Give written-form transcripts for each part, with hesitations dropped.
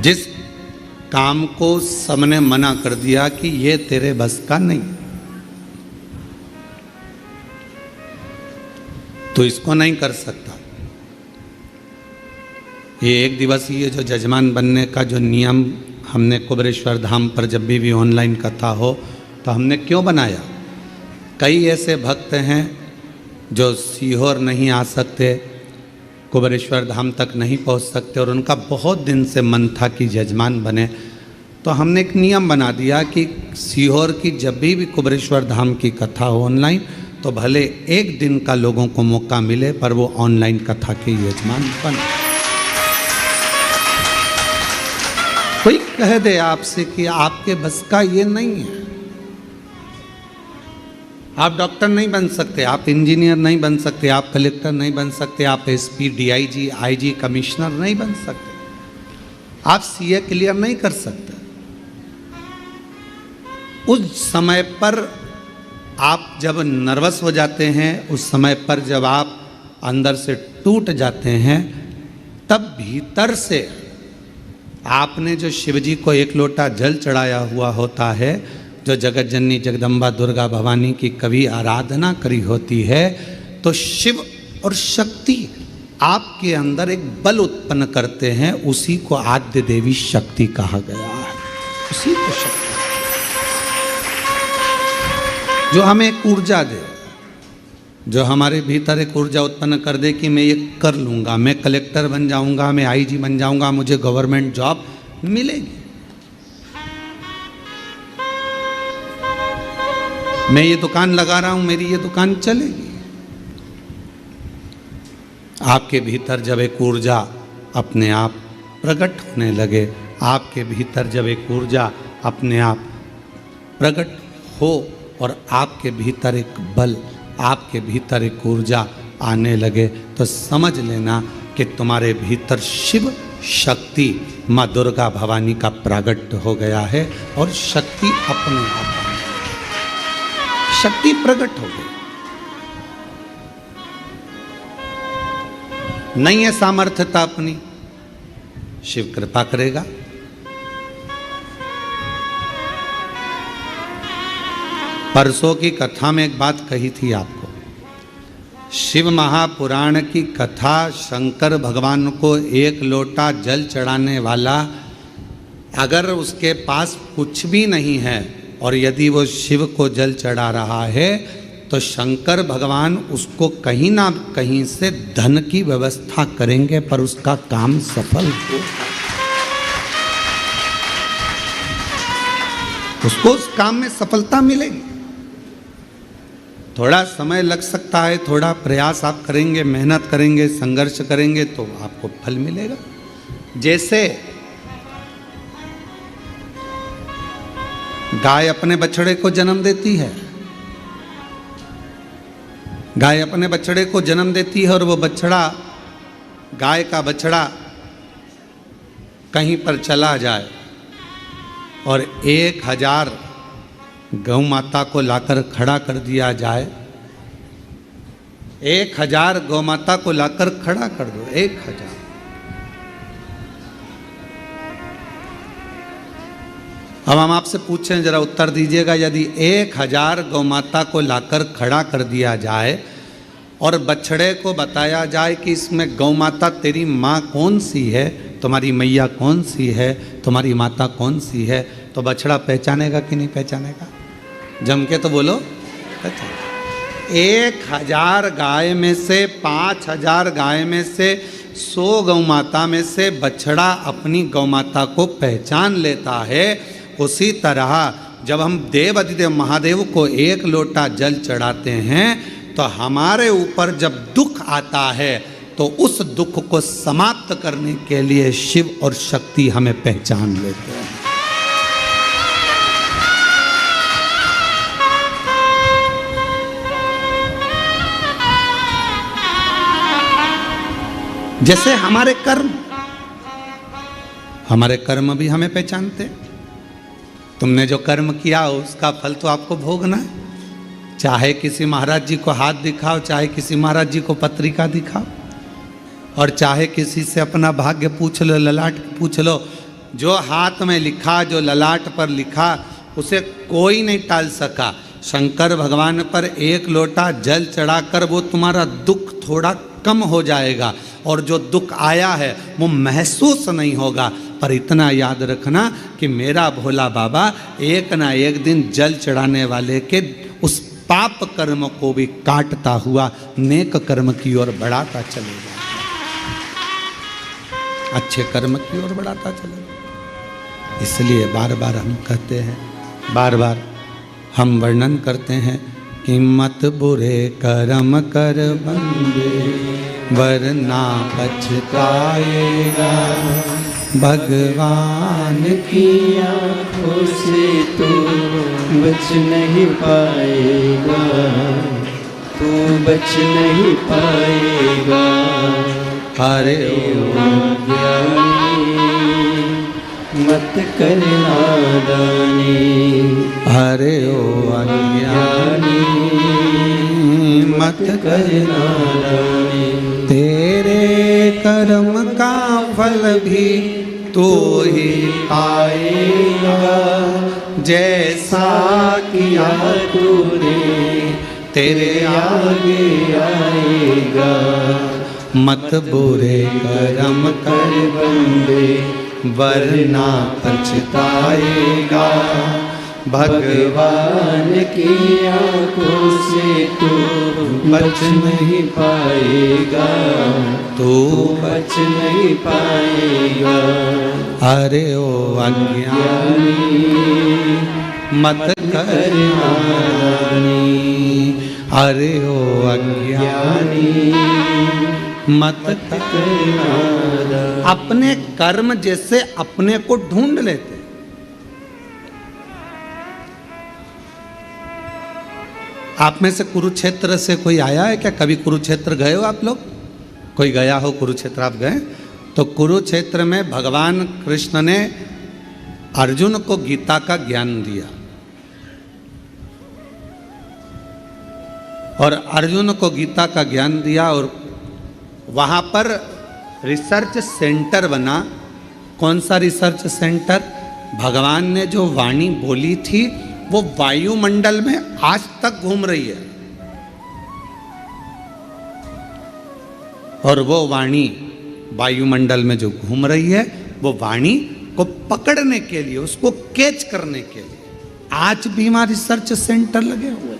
जिस काम को सबने मना कर दिया कि ये तेरे बस का नहीं, तो इसको नहीं कर सकता। ये एक दिवसीय जो जजमान बनने का जो नियम हमने कुबेरेश्वर धाम पर जब भी ऑनलाइन कथा हो तो हमने क्यों बनाया? कई ऐसे भक्त हैं जो सीहोर नहीं आ सकते, कुबेरेश्वर धाम तक नहीं पहुंच सकते और उनका बहुत दिन से मन था कि जजमान बने। तो हमने एक नियम बना दिया कि सीहोर की जब भी कुबेरेश्वर धाम की कथा हो ऑनलाइन, तो भले एक दिन का लोगों को मौका मिले पर वो ऑनलाइन कथा के यजमान बने। कोई कह दे आपसे कि आपके बस का ये नहीं है, आप डॉक्टर नहीं बन सकते, आप इंजीनियर नहीं बन सकते, आप कलेक्टर नहीं बन सकते, आप एसपी, डीआईजी, आईजी, कमिश्नर नहीं बन सकते, आप सीए क्लियर नहीं कर सकते। उस समय पर आप जब नर्वस हो जाते हैं, उस समय पर जब आप अंदर से टूट जाते हैं, तब भीतर से आपने जो शिवजी को एक लोटा जल चढ़ाया हुआ होता है, जो जगत जननी जगदम्बा दुर्गा भवानी की कभी आराधना करी होती है, तो शिव और शक्ति आपके अंदर एक बल उत्पन्न करते हैं। उसी को आद्य देवी शक्ति कहा गया है। उसी को शक्ति जो हमें एक ऊर्जा दे, जो हमारे भीतर एक ऊर्जा उत्पन्न कर दे कि मैं ये कर लूँगा, मैं कलेक्टर बन जाऊँगा, मैं आईजी बन जाऊँगा, मुझे गवर्नमेंट जॉब मिलेगी, मैं ये दुकान लगा रहा हूँ, मेरी ये दुकान चलेगी। आपके भीतर जब एक ऊर्जा अपने आप प्रकट होने लगे, आपके भीतर जब एक ऊर्जा अपने आप प्रकट हो और आपके भीतर एक बल, आपके भीतर एक ऊर्जा आने लगे, तो समझ लेना कि तुम्हारे भीतर शिव शक्ति माँ दुर्गा भवानी का प्रागट्य हो गया है और शक्ति अपने आप शक्ति प्रकट हो गई। नहीं है सामर्थ्यता अपनी, शिव कृपा करेगा। परसों की कथा में एक बात कही थी आपको, शिव महापुराण की कथा, शंकर भगवान को एक लोटा जल चढ़ाने वाला अगर उसके पास कुछ भी नहीं है और यदि वो शिव को जल चढ़ा रहा है, तो शंकर भगवान उसको कहीं ना कहीं से धन की व्यवस्था करेंगे पर उसका काम सफल हो, उसको उस काम में सफलता मिलेगी। थोड़ा समय लग सकता है, थोड़ा प्रयास आप करेंगे, मेहनत करेंगे, संघर्ष करेंगे तो आपको फल मिलेगा। जैसे गाय अपने बछड़े को जन्म देती है, गाय अपने बछड़े को जन्म देती है और वो बछड़ा, गाय का बछड़ा कहीं पर चला जाए और 1000 गौ माता को लाकर खड़ा कर दिया जाए, 1000 गौ माता को लाकर खड़ा कर दो, 1000। अब हम आपसे पूछें, जरा उत्तर दीजिएगा, यदि 1000 गौ माता को लाकर खड़ा कर दिया जाए और बछड़े को बताया जाए कि इसमें गौ माता तेरी माँ कौन सी है, तुम्हारी मैया कौन सी है, तुम्हारी माता कौन सी है, तो बछड़ा पहचानेगा कि नहीं पहचानेगा? जम के तो बोलो। 1000 गाय में से, 5000 गाय में से, 100 गौ माता में से बछड़ा अपनी गौ माता को पहचान लेता है। उसी तरह जब हम देव अधिदेव महादेव को एक लोटा जल चढ़ाते हैं, तो हमारे ऊपर जब दुख आता है तो उस दुख को समाप्त करने के लिए शिव और शक्ति हमें पहचान लेते हैं। जैसे हमारे कर्म भी हमें पहचानते। तुमने जो कर्म किया उसका फल तो आपको भोगना है। चाहे किसी महाराज जी को हाथ दिखाओ, चाहे किसी महाराज जी को पत्रिका दिखाओ, और चाहे किसी से अपना भाग्य पूछ लो, ललाट पूछ लो, जो हाथ में लिखा, जो ललाट पर लिखा, उसे कोई नहीं टाल सका। शंकर भगवान पर एक लोटा जल चढ़ाकर वो तुम्हारा दुख थोड़ा कम हो जाएगा, और जो दुख आया है वो महसूस नहीं होगा। पर इतना याद रखना कि मेरा भोला बाबा एक ना एक दिन जल चढ़ाने वाले के उस पाप कर्म को भी काटता हुआ नेक कर्म की ओर बढ़ाता चलेगा, अच्छे कर्म की ओर बढ़ाता चलेगा। इसलिए बार बार हम कहते हैं, बार बार हम वर्णन करते हैं कि मत बुरे कर्म कर बंदे वरना पछताएगा। भगवान की आँखों से तू बच नहीं पाएगा, तू बच नहीं पाएगा। हरे मत कर नादानी, हरे ओ अज्ञानी मत कर नादानी। तेरे कर्म का फल भी तू ही पाएगा, जैसा किया तूने तेरे आगे आएगा। मत बुरे कर्म कर बंदे वरना पछताएगा। भगवान की आँखों से तू बच नहीं पाएगा, तू बच नहीं पाएगा। अरे ओ अज्ञानी मत कर नादानी, अरे ओ अज्ञानी मत कर नादानी। अपने कर्म जैसे अपने को ढूंढ लेते। आप में से कुरुक्षेत्र से कोई आया है क्या? कभी कुरुक्षेत्र गए हो आप लोग? कोई गया हो कुरुक्षेत्र? आप गए? तो कुरुक्षेत्र में भगवान कृष्ण ने अर्जुन को गीता का ज्ञान दिया, और अर्जुन को गीता का ज्ञान दिया, और वहाँ पर रिसर्च सेंटर बना। कौन सा रिसर्च सेंटर? भगवान ने जो वाणी बोली थी वो वायुमंडल में आज तक घूम रही है, और वो वाणी वायुमंडल में जो घूम रही है वो वाणी को पकड़ने के लिए, उसको कैच करने के लिए आज भी वहां रिसर्च सेंटर लगे हुए हैं।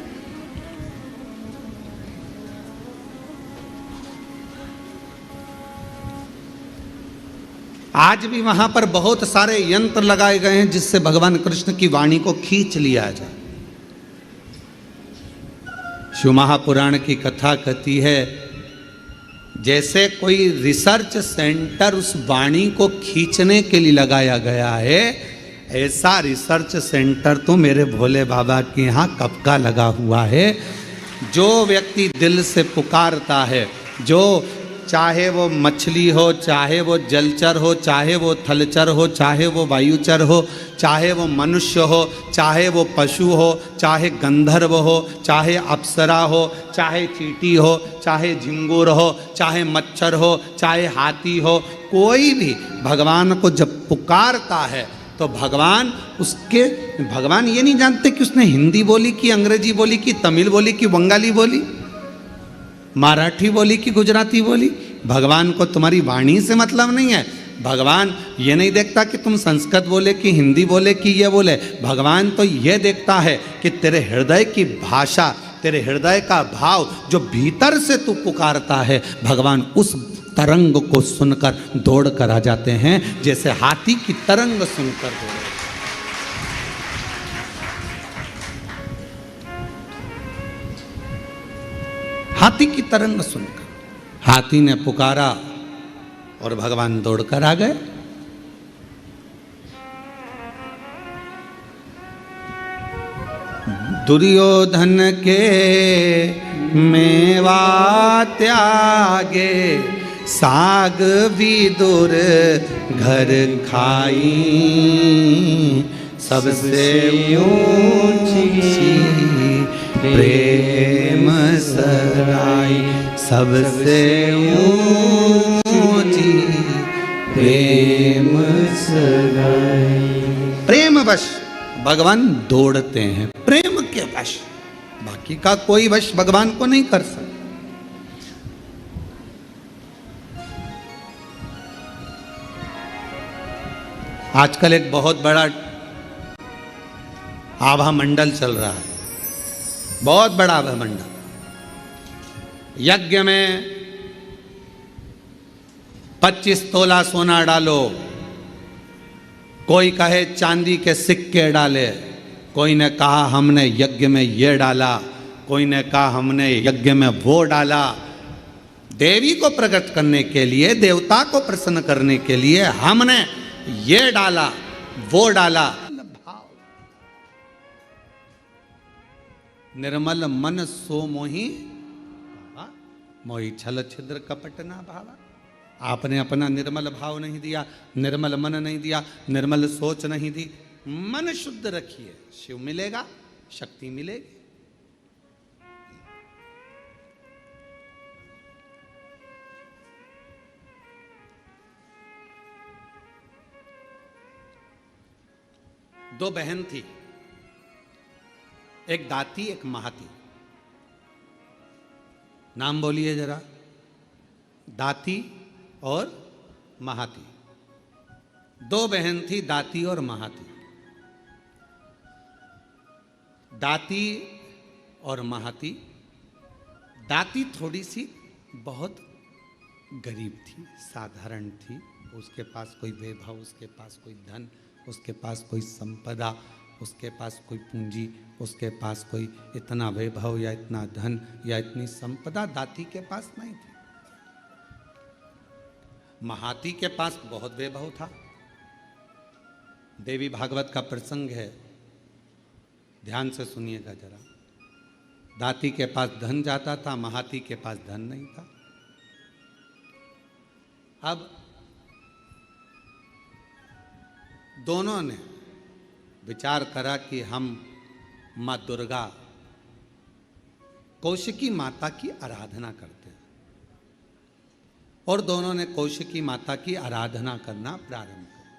आज भी वहां पर बहुत सारे यंत्र लगाए गए हैं जिससे भगवान कृष्ण की वाणी को खींच लिया जाए। शिव महापुराण की कथा कहती है, जैसे कोई रिसर्च सेंटर उस वाणी को खींचने के लिए लगाया गया है, ऐसा रिसर्च सेंटर तो मेरे भोले बाबा के यहाँ कब का लगा हुआ है। जो व्यक्ति दिल से पुकारता है, जो चाहे वो मछली हो, चाहे वो जलचर हो, चाहे वो थलचर हो, चाहे वो वायुचर हो, चाहे वो मनुष्य हो, चाहे वो पशु हो, चाहे गंधर्व हो, चाहे अप्सरा हो, चाहे चींटी हो, चाहे झिंगुर हो, चाहे मच्छर हो, चाहे हाथी हो, कोई भी भगवान को जब पुकारता है तो भगवान ये नहीं जानते कि उसने हिंदी बोली कि अंग्रेजी बोली कि तमिल बोली कि बंगाली बोली, मराठी बोली कि गुजराती बोली। भगवान को तुम्हारी वाणी से मतलब नहीं है। भगवान ये नहीं देखता कि तुम संस्कृत बोले कि हिंदी बोले कि ये बोले। भगवान तो ये देखता है कि तेरे हृदय की भाषा, तेरे हृदय का भाव जो भीतर से तू पुकारता है, भगवान उस तरंग को सुनकर दौड़ कर आ जाते हैं, जैसे हाथी की तरंग सुनकर दौड़े। हाथी की तरंग सुनकर हाथी ने पुकारा और भगवान दौड़कर आ गए। दुर्योधन के मेवा त्यागे, साग विदुर घर खाई, सबसे ऊंची प्रेम सराई, सबसे ऊंची प्रेम सराई। वश भगवान दौड़ते हैं, प्रेम के वश। बाकी का कोई वश भगवान को नहीं कर सकता। आजकल एक बहुत बड़ा आभा मंडल चल रहा है, बहुत बड़ा आभा मंडल। यज्ञ में 25 तोला सोना डालो, कोई कहे चांदी के सिक्के डाले, कोई ने कहा हमने यज्ञ में ये डाला, कोई ने कहा हमने यज्ञ में वो डाला। देवी को प्रकट करने के लिए, देवता को प्रसन्न करने के लिए हमने ये डाला वो डाला। भाव निर्मल मन सो मोही मोही छल छिद्र कपट ना भावा। आपने अपना निर्मल भाव नहीं दिया, निर्मल मन नहीं दिया, निर्मल सोच नहीं दी। मन शुद्ध रखिए, शिव मिलेगा, शक्ति मिलेगी। दो बहन थी, एक दाती एक महाती। नाम बोलिए जरा, दाती और महाती। दो बहन थी, दाती और महाती। दाती और महाती। दाती थोड़ी सी बहुत गरीब थी, साधारण थी। उसके पास कोई वैभव, उसके पास कोई धन, उसके पास कोई संपदा, उसके पास कोई पूंजी, उसके पास कोई इतना वैभव या इतना धन या इतनी संपदा दाती के पास नहीं थी। महाती के पास बहुत वैभव था। देवी भागवत का प्रसंग है, ध्यान से सुनिएगा जरा। दाती के पास धन जाता था, महाती के पास धन नहीं था। अब दोनों ने विचार करा कि हम माँ दुर्गा कौशिकी माता की आराधना करते हैं, और दोनों ने कौशिकी माता की आराधना करना प्रारंभ किया।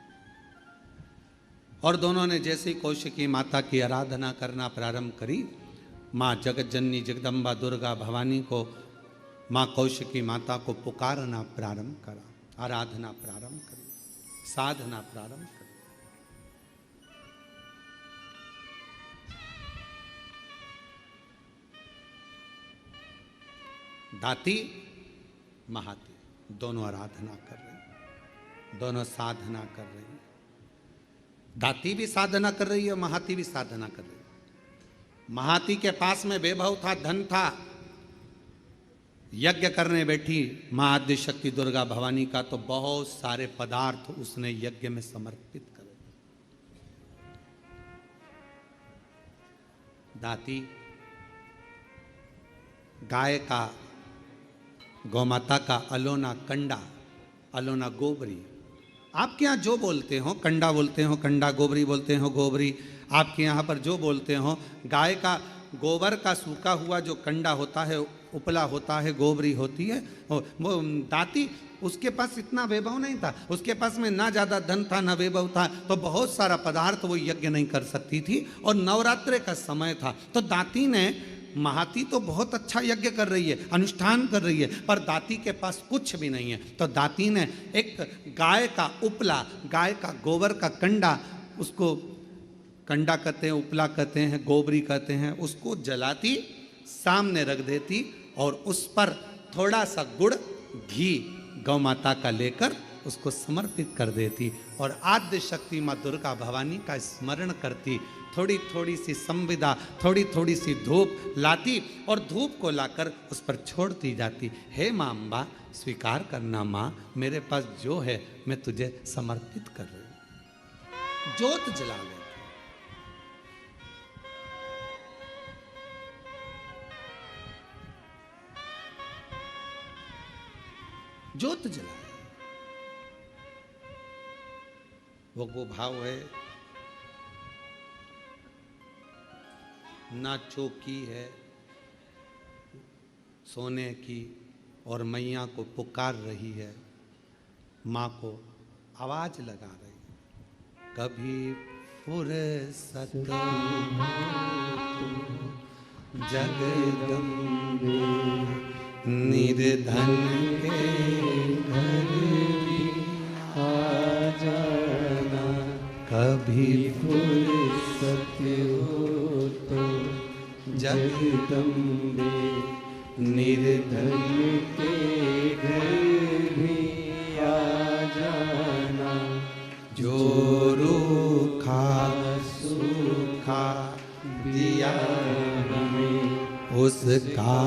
और दोनों ने जैसे ही कौशिकी माता की आराधना करना प्रारंभ करी, माँ जगतजननी जगदम्बा दुर्गा भवानी को, माँ कौशिकी माता को पुकारना प्रारंभ करा, आराधना प्रारंभ करी, साधना प्रारंभ करी। दाती महाती दोनों आराधना कर रही, दोनों साधना कर रही। दाती भी साधना कर रही है, महाती भी साधना कर रही है। महाती के पास में वैभव था, धन था। यज्ञ करने बैठी मां आद्य शक्ति दुर्गा भवानी का, तो बहुत सारे पदार्थ उसने यज्ञ में समर्पित करे। दाती गाय का, गौमाता का अलोना कंडा, अलोना गोबरी, आपके यहाँ जो बोलते हो, कंडा बोलते हो कंडा, गोबरी बोलते हो गोबरी, आपके यहाँ पर जो बोलते हो, गाय का गोबर का सूखा हुआ जो कंडा होता है, उपला होता है, गोबरी होती है। वो दाती, उसके पास इतना वैभव नहीं था, उसके पास में ना ज़्यादा धन था ना वैभव था, तो बहुत सारा पदार्थ वो यज्ञ नहीं कर सकती थी। और नवरात्रे का समय था, तो दाती ने, महाती तो बहुत अच्छा यज्ञ कर रही है, अनुष्ठान कर रही है, पर दाती के पास कुछ भी नहीं है। तो दाती ने एक गाय का उपला, गाय का गोबर का कंडा, उसको कंडा कहते हैं, उपला कहते हैं, गोबरी कहते हैं, उसको जलाती, सामने रख देती, और उस पर थोड़ा सा गुड़ घी गौ माता का लेकर उसको समर्पित कर देती, और आद्य शक्ति माँ दुर्गा भवानी का स्मरण करती। थोड़ी थोड़ी सी संविदा, थोड़ी थोड़ी सी धूप लाती, और धूप को लाकर उस पर छोड़ती जाती। हे माँ अम्बा, स्वीकार करना माँ, मेरे पास जो है मैं तुझे समर्पित कर रही हूँ। ज्योत जला लेती। ज्योत जला, वो भाव है, ना चौकी है सोने की, और मैया को पुकार रही है, माँ को आवाज लगा रही है। कभी फुर्सत जगदम्बे निर्धन के घर भी आ जाना, कभी फुर्सत हो तो जगदम्बे निर्धन के घर भी आ जाना, जो रूखा सूखा दिया हमें उसका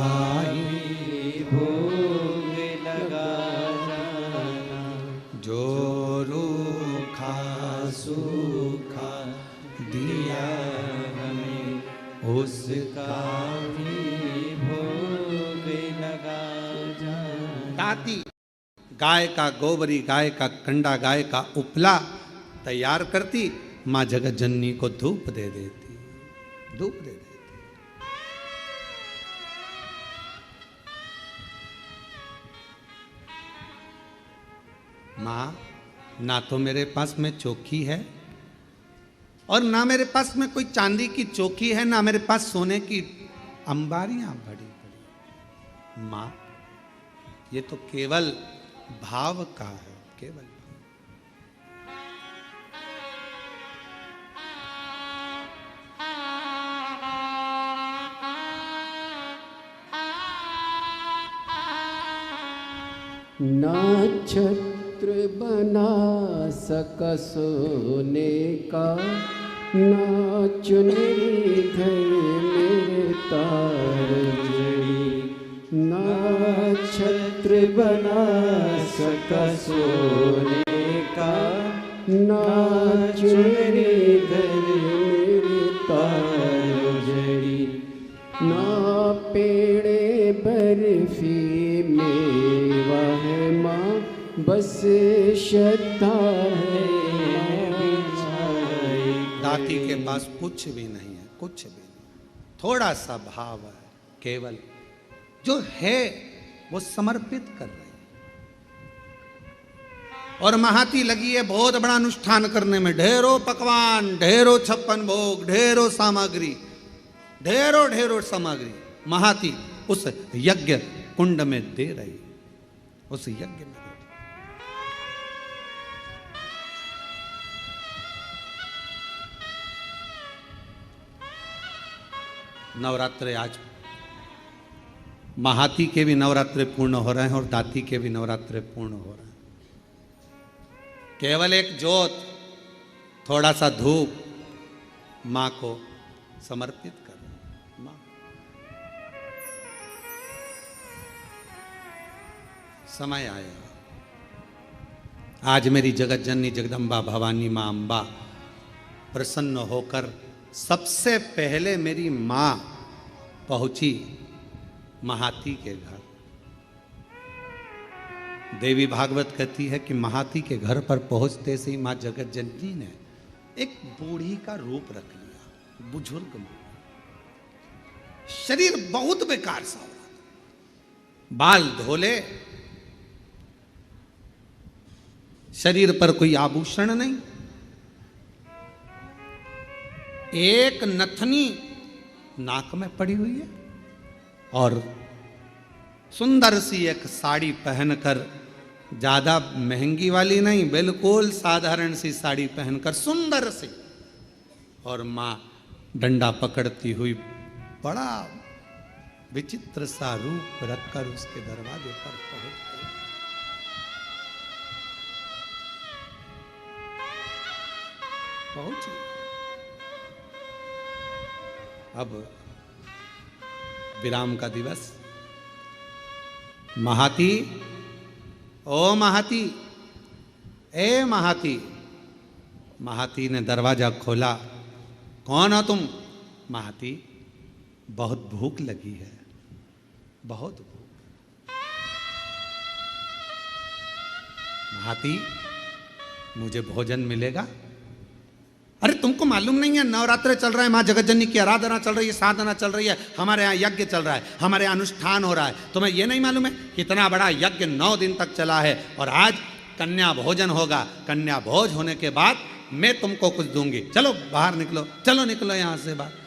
ही भोग लगा जाना, जो रूखा सूखा दिया हमें उसका भी भोग लगा जाना। ताती गाय का गोबरी, गाय का कंडा, गाय का उपला तैयार करती, माँ जगत जननी को धूप दे देती, धूप दे देती। माँ, ना तो मेरे पास में चौकी है और ना मेरे पास में कोई चांदी की चौकी है, ना मेरे पास सोने की अंबारियां बड़ी बड़ी। माँ, ये तो केवल भाव का है, केवल भाव। ना छत्र बना सका सोने का, ना चुनरी घर मेरे तार जड़ी, ना छत्र बना सका सोने का, ना चुनरी घर मेरे तार जड़ी, ना पेड़े बर्फी मेवा है माँ, बस श्रद्धा है दाती के पास कुछ भी नहीं है, कुछ भी नहीं, थोड़ा सा भाव है, केवल जो है वो समर्पित कर रही है। और महाती लगी है बहुत बड़ा अनुष्ठान करने में, ढेरों पकवान, ढेरों 56 भोग, ढेरों सामग्री, ढेरों ढेरों सामग्री महाती उस यज्ञ कुंड में दे रही, उस यज्ञ में दे रही। नवरात्रे आज महाती के भी नवरात्रे पूर्ण हो रहे हैं और दाती के भी नवरात्रे पूर्ण हो रहे हैं। केवल एक जोत, थोड़ा सा धूप मां को समर्पित कर। मां समय आया, आज मेरी जगत जननी जगदम्बा भवानी मां अम्बा प्रसन्न होकर सबसे पहले मेरी मां पहुंची महाती के घर। देवी भागवत कहती है कि महाती के घर पर पहुंचते से ही मां जगत जननी ने एक बूढ़ी का रूप रख लिया, बुजुर्ग मां, शरीर बहुत बेकार सा हो रहा था, बाल धोले, शरीर पर कोई आभूषण नहीं, एक नथनी नाक में पड़ी हुई है और सुंदर सी एक साड़ी पहनकर, ज्यादा महंगी वाली नहीं, बिल्कुल साधारण सी साड़ी पहनकर सुंदर सी, और मां डंडा पकड़ती हुई बड़ा विचित्र सा रूप रखकर उसके दरवाजे पर पहुंच गई। पहुंची। अब विराम का दिवस। महाती, ओ महाती, ए महाती। महाती ने दरवाजा खोला। कौन हो तुम? महाती, बहुत भूख लगी है, बहुत भूख। महाती, मुझे भोजन मिलेगा? अरे तुमको मालूम नहीं है नवरात्र चल रहा है, माँ जगतजननी की आराधना चल रही है, साधना चल रही है, हमारे यहाँ यज्ञ चल रहा है, हमारे यहाँ अनुष्ठान हो रहा है। तुम्हें ये नहीं मालूम है कितना बड़ा यज्ञ 9 दिन तक चला है और आज कन्या भोजन होगा। कन्या भोज होने के बाद मैं तुमको कुछ दूंगी, चलो बाहर निकलो, चलो निकलो यहां से बाहर।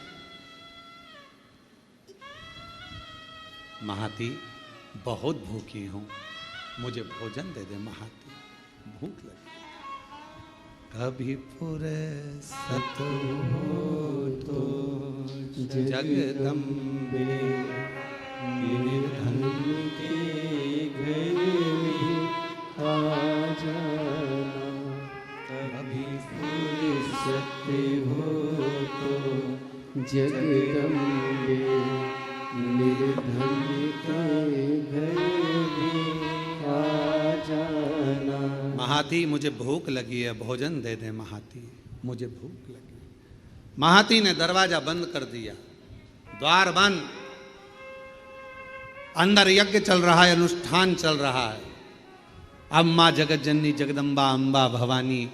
महाती बहुत भूखी हूं, मुझे भोजन दे दे महाती, भूख लगी। कभी फुर्सत हो तो जगदम्बे निर्धन के घर में आ जाना, कभी फुर्सत हो तो जगदम्बे निर्धन के घर में आ जाना। महाती मुझे भूख लगी है, भोजन दे दे महाती, मुझे भूख लगी। महाती ने दरवाजा बंद कर दिया, द्वार बंद, अंदर यज्ञ चल रहा है, अनुष्ठान चल रहा है। अब मां जगत जननी जगदम्बा अंबा भवानी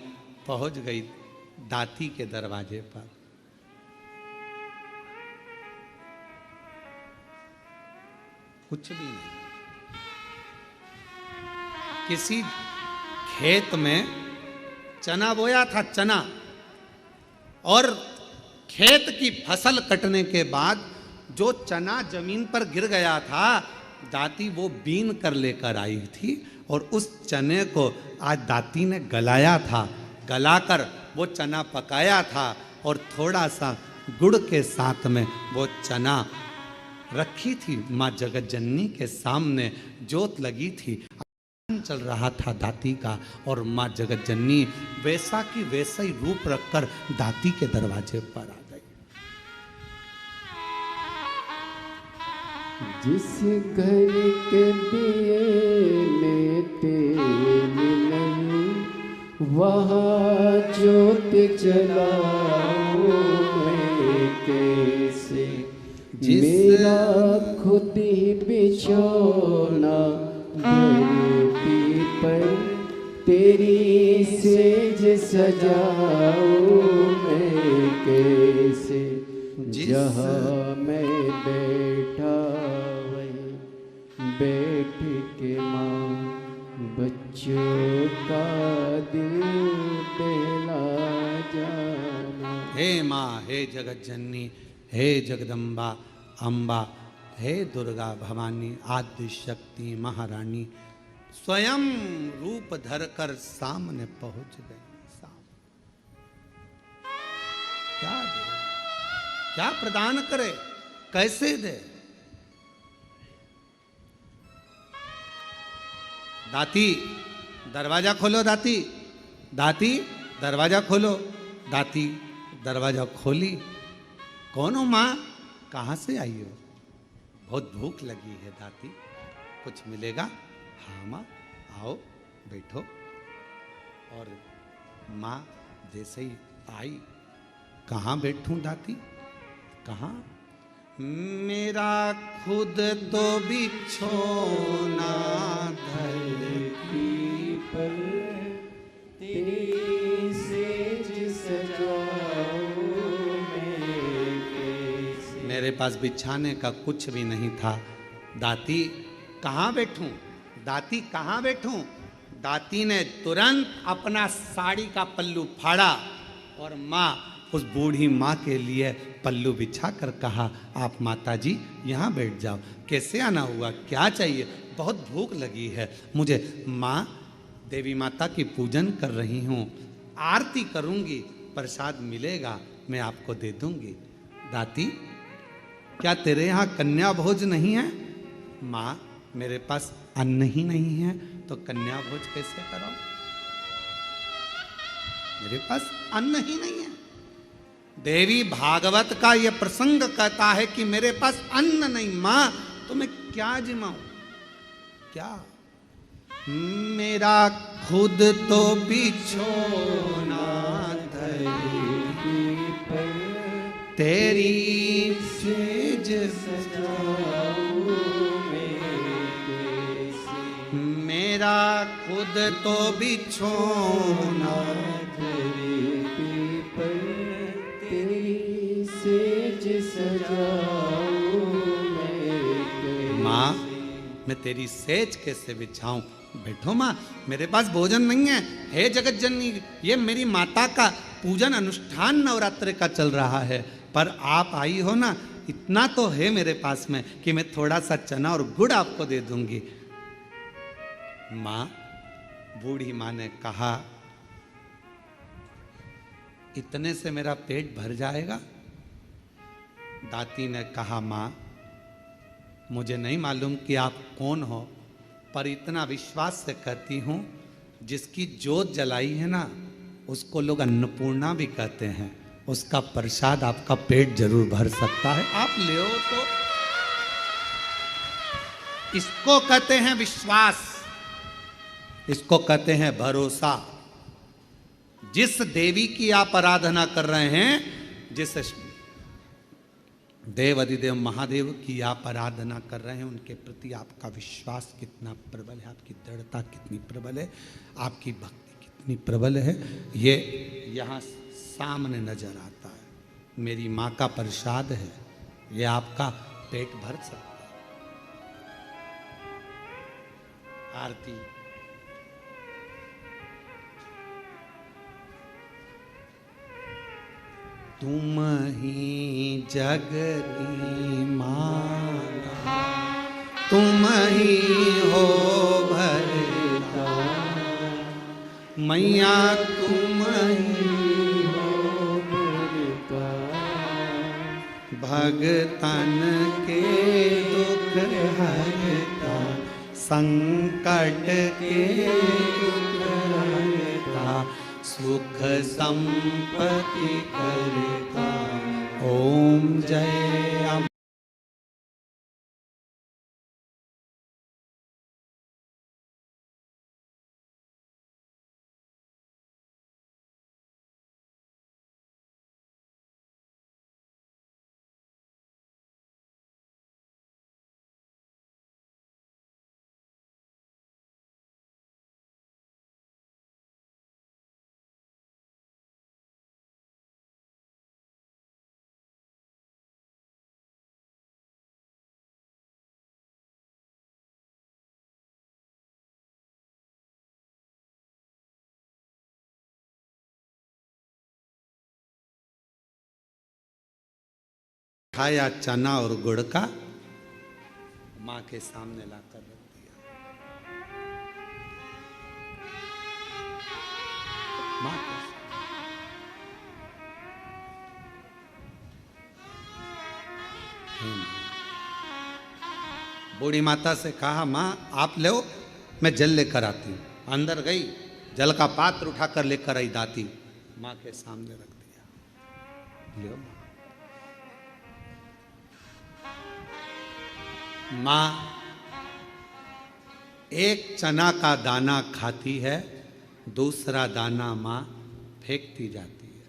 पहुंच गई दाती के दरवाजे पर। कुछ भी नहीं, किसी खेत में चना बोया था, चना, और खेत की फसल कटने के बाद जो चना जमीन पर गिर गया था, दाती वो बीन कर लेकर आई थी और उस चने को आज दाती ने गलाया था, गलाकर वो चना पकाया था और थोड़ा सा गुड़ के साथ में वो चना रखी थी माँ जगत जननी के सामने, जोत लगी थी, चल रहा था दाती का, और माँ जगत जननी वैसा की वैसा ही रूप रखकर दाती के दरवाजे पर आ गई। जिस घर के दिए में तेल नहीं, वहाँ ज्योत जलाऊं मैं कैसे। मेरा खुद ही बिछौना धरती पर, तेरी सेज सजाऊं मैं कैसे। जहाँ मैं बैठा वहीं बैठ के माँ बच्चों का दिल बहला जाना। हे माँ, हे जगत जननी, हे जगदम्बा अम्बा, हे दुर्गा भवानी, आदि शक्ति महारानी, स्वयं रूप धरकर सामने पहुंच गए। क्या दे, क्या प्रदान करे, कैसे दे। दाती दरवाजा खोलो, दाती, दाती दरवाजा खोलो। दाती दरवाजा खोली। कौन हो माँ, कहाँ से आई हो? बहुत भूख लगी है दाती, कुछ मिलेगा? हाँ माँ, आओ बैठो। और माँ जैसे ही आई, कहाँ बैठूं दाती, कहाँ? मेरा खुद तो बिछोना धरती पर, तेरी सेज सजाऊं मैं कैसे। मेरे पास बिछाने का कुछ भी नहीं था। दाती कहाँ बैठूं, दाती कहाँ बैठूं? दाती ने तुरंत अपना साड़ी का पल्लू फाड़ा और माँ, उस बूढ़ी माँ के लिए पल्लू बिछा कर कहा, आप माता जी यहाँ बैठ जाओ। कैसे आना हुआ, क्या चाहिए? बहुत भूख लगी है मुझे। माँ, देवी माता की पूजन कर रही हूँ, आरती करूँगी, प्रसाद मिलेगा मैं आपको दे दूँगी। दाती, क्या तेरे यहाँ कन्या भोज नहीं है? माँ, मेरे पास अन्न ही नहीं है तो कन्या भोज कैसे करो? मेरे पास अन्न ही नहीं है। देवी भागवत का यह प्रसंग कहता है कि मेरे पास अन्न नहीं। मां, तो मैं क्या जिमाऊं, क्या? मेरा खुद तो बिछोना धरती पर, तेरी सेज सजाऊं मैं कैसे। मेरा खुद तो बिछोना धरती पर, तेरी सेज सजाऊं मैं कैसे। माँ, मैं तेरी सेज कैसे बिछाऊं? बैठो माँ, मेरे पास भोजन नहीं है। हे जगत जननी, ये मेरी माता का पूजन अनुष्ठान नवरात्र का चल रहा है, पर आप आई हो ना, इतना तो है मेरे पास में कि मैं थोड़ा सा चना और गुड़ आपको दे दूंगी। माँ, बूढ़ी माँ ने कहा, इतने से मेरा पेट भर जाएगा? दाती ने कहा, माँ, मुझे नहीं मालूम कि आप कौन हो, पर इतना विश्वास से कहती हूं, जिसकी जोत जलाई है ना, उसको लोग अन्नपूर्णा भी कहते हैं। उसका प्रसाद आपका पेट जरूर भर सकता है, आप ले तो। इसको कहते हैं विश्वास, इसको कहते हैं भरोसा। जिस देवी की आप आराधना कर रहे हैं, जिस देव अधिदेव महादेव की आप आराधना कर रहे हैं, उनके प्रति आपका विश्वास कितना प्रबल है, आपकी दृढ़ता कितनी प्रबल है, आपकी भक्ति कितनी प्रबल है, ये यहाँ सामने नजर आता है। मेरी माँ का प्रसाद है, ये आपका पेट भर सकता है। आरती। तुम ही जगती माता, तुम ही हो भरता, मैया तुम ही हो भरता, भगतन के दुख हरता, संकट के दुख हरता, सुख संपत्ति करता। ओम जय अम्बे। खाया चना और गुड़ का, माँ के सामने लाकर रख दिया। माँ के बूढ़ी माता से कहा, माँ आप ले, मैं जल लेकर आती हूँ। अंदर गई, जल का पात्र उठाकर लेकर आई दाती, माँ के सामने रख दिया। लो माँ, एक चना का दाना खाती है, दूसरा दाना माँ फेंकती जाती है।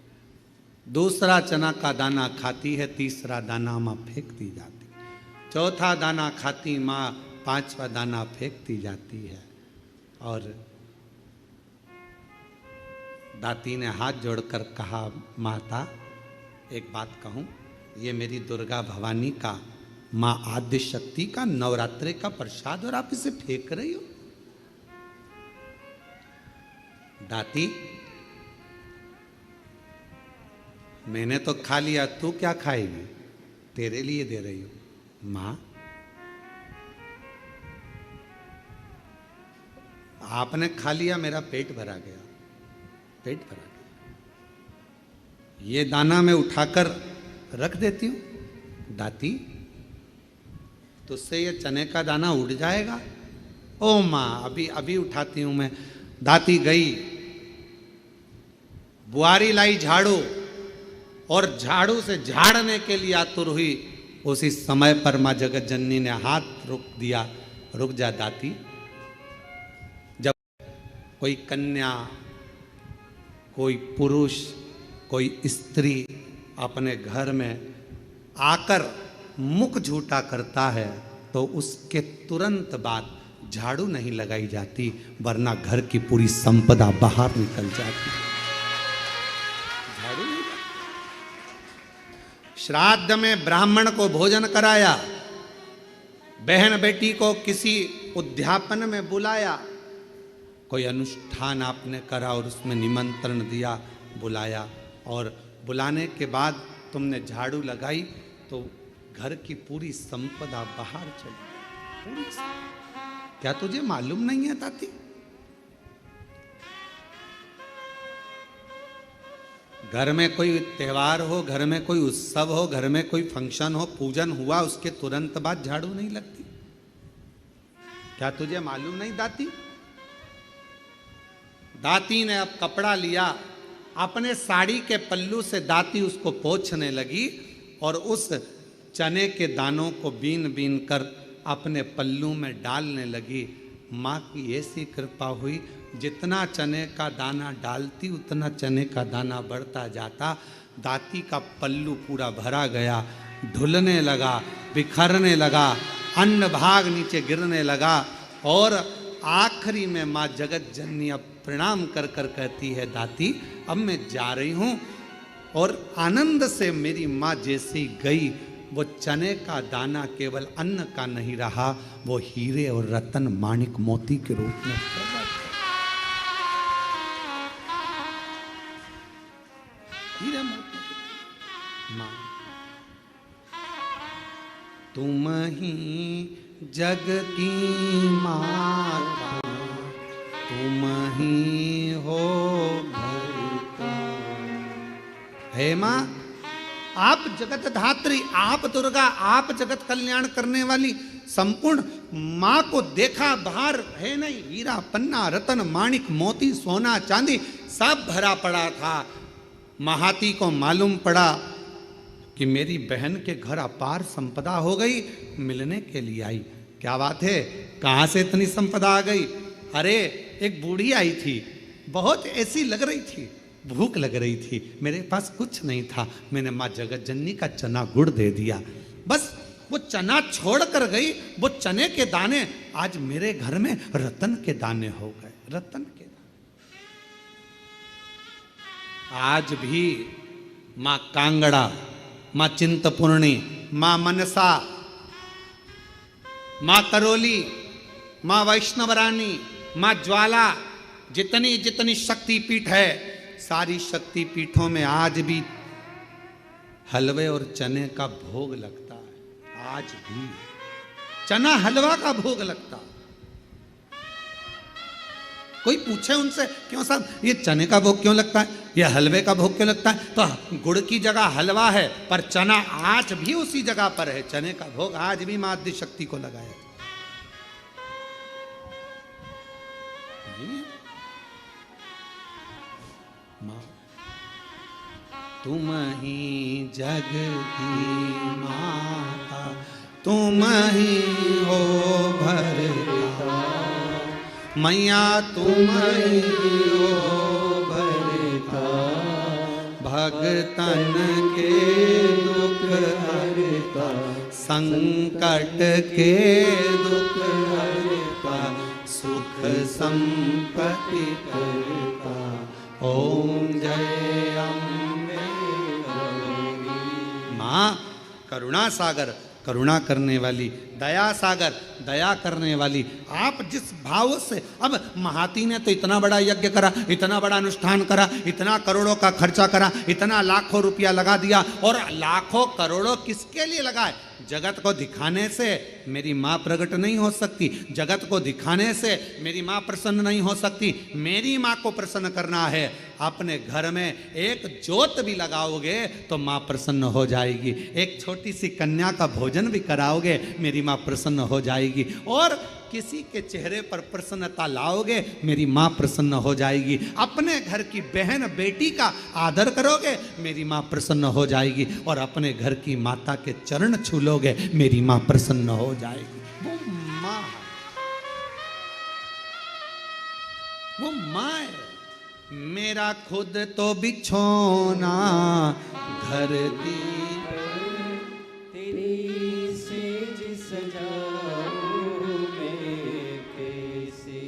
दूसरा चना का दाना खाती है, तीसरा दाना माँ फेंकती जाती है। चौथा दाना खाती माँ, पांचवा दाना फेंकती जाती है। और दाती ने हाथ जोड़कर कहा, माता एक बात कहूँ, ये मेरी दुर्गा भवानी का, माँ आद्य शक्ति का नवरात्रि का प्रसाद, और आप इसे फेंक रही हो। दाती, मैंने तो खा लिया, तू क्या खाएगी? तेरे लिए दे रही हूं। माँ, आपने खा लिया, मेरा पेट भरा गया, पेट भरा गया। ये दाना मैं उठाकर रख देती हूं। दाती, तुझसे ये चने का दाना उड़ जाएगा। ओ माँ, अभी अभी उठाती हूं मैं। दाती गई, बुआरी लाई झाड़ू, और झाड़ू से झाड़ने के लिए आतुर हुई। उसी समय पर माँ जगत जननी ने हाथ रोक दिया। रुक जा दाती, जब कोई कन्या, कोई पुरुष, कोई स्त्री अपने घर में आकर मुख झूठा करता है, तो उसके तुरंत बाद झाड़ू नहीं लगाई जाती, वरना घर की पूरी संपदा बाहर निकल जाती। झाड़ू नहीं। श्राद्ध में ब्राह्मण को भोजन कराया, बहन बेटी को किसी उद्यापन में बुलाया, कोई अनुष्ठान आपने करा और उसमें निमंत्रण दिया, बुलाया, और बुलाने के बाद तुमने झाड़ू लगाई तो घर की पूरी संपदा बाहर चली गई, पूरी संपदा। क्या तुझे मालूम नहीं है ताती? घर में कोई त्योहार हो, घर में कोई उत्सव हो, घर में कोई फंक्शन हो, पूजन हुआ, उसके तुरंत बाद झाड़ू नहीं लगती। क्या तुझे मालूम नहीं दाती? दाती ने अब कपड़ा लिया, अपने साड़ी के पल्लू से दाती उसको पोंछने लगी और उस चने के दानों को बीन बीन कर अपने पल्लू में डालने लगी। माँ की ऐसी कृपा हुई, जितना चने का दाना डालती उतना चने का दाना बढ़ता जाता। दाती का पल्लू पूरा भरा गया, ढुलने लगा, बिखरने लगा, अन्न भाग नीचे गिरने लगा। और आखिरी में माँ जगत जननी अब प्रणाम कर कर कहती है, दाती अब मैं जा रही हूँ। और आनंद से मेरी माँ जैसी गई, वो चने का दाना केवल अन्न का नहीं रहा, वो हीरे और रतन माणिक मोती के रूप में प्रकट। हीरे मोती माँ, तुम ही जग की माता, तुम ही हो भरता। हे माँ, आप जगत धात्री, आप दुर्गा, आप जगत कल्याण करने वाली संपूर्ण माँ को देखा, बाहर है नहीं, हीरा पन्ना रतन माणिक मोती सोना चांदी सब भरा पड़ा था। महाती को मालूम पड़ा कि मेरी बहन के घर अपार संपदा हो गई, मिलने के लिए आई। क्या बात है, कहाँ से इतनी संपदा आ गई? अरे एक बूढ़ी आई थी, बहुत ऐसी लग रही थी, भूख लग रही थी, मेरे पास कुछ नहीं था, मैंने माँ जगत जननी का चना गुड़ दे दिया। बस वो चना छोड़ कर गई, वो चने के दाने आज मेरे घर में रतन के दाने हो गए, रतन के दाने। आज भी माँ कांगड़ा, माँ चिंतपूर्णी, माँ मनसा, माँ करोली, माँ वैष्णवरानी, माँ ज्वाला, जितनी जितनी शक्तिपीठ है, सारी शक्तिपीठों में आज भी हलवे और चने का भोग लगता है। आज भी चना हलवा का भोग लगता। कोई पूछे उनसे, क्यों साहब ये चने का भोग क्यों लगता है, ये हलवे का भोग क्यों लगता है? तो गुड़ की जगह हलवा है, पर चना आज भी उसी जगह पर है। चने का भोग आज भी माँ आदि शक्ति को लगाया। माँ, तुम ही जग की माता, तुम ही हो भरता, मैया तुम ही हो भरता, भगतन के दुख हरता, संकट के दुख हरता, सुख संपत्ति करता। ओम जय अम्बे गौरी। माँ करुणा सागर, करुणा करने वाली, दया सागर, दया करने वाली, आप जिस भाव से, अब महाती ने तो इतना बड़ा यज्ञ करा, इतना बड़ा अनुष्ठान करा, इतना करोड़ों का खर्चा करा, इतना लाखों रुपया लगा दिया, और लाखों करोड़ों किसके लिए लगाए? जगत को दिखाने से मेरी माँ प्रकट नहीं हो सकती, जगत को दिखाने से मेरी माँ प्रसन्न नहीं हो सकती। मेरी माँ को प्रसन्न करना है, अपने घर में एक ज्योत भी लगाओगे तो माँ प्रसन्न हो जाएगी, एक छोटी सी कन्या का भोजन भी कराओगे मेरी माँ प्रसन्न हो जाएगी, और किसी के चेहरे पर प्रसन्नता लाओगे मेरी माँ प्रसन्न हो जाएगी। अपने घर की बहन बेटी का आदर करोगे मेरी माँ प्रसन्न हो जाएगी, और अपने घर की माता के चरण छू लोगे मेरी माँ प्रसन्न हो जाएगी। वो माँ है। मेरा खुद तो बिछोना धरती तेरी सेज सजाऊं मैं कैसे,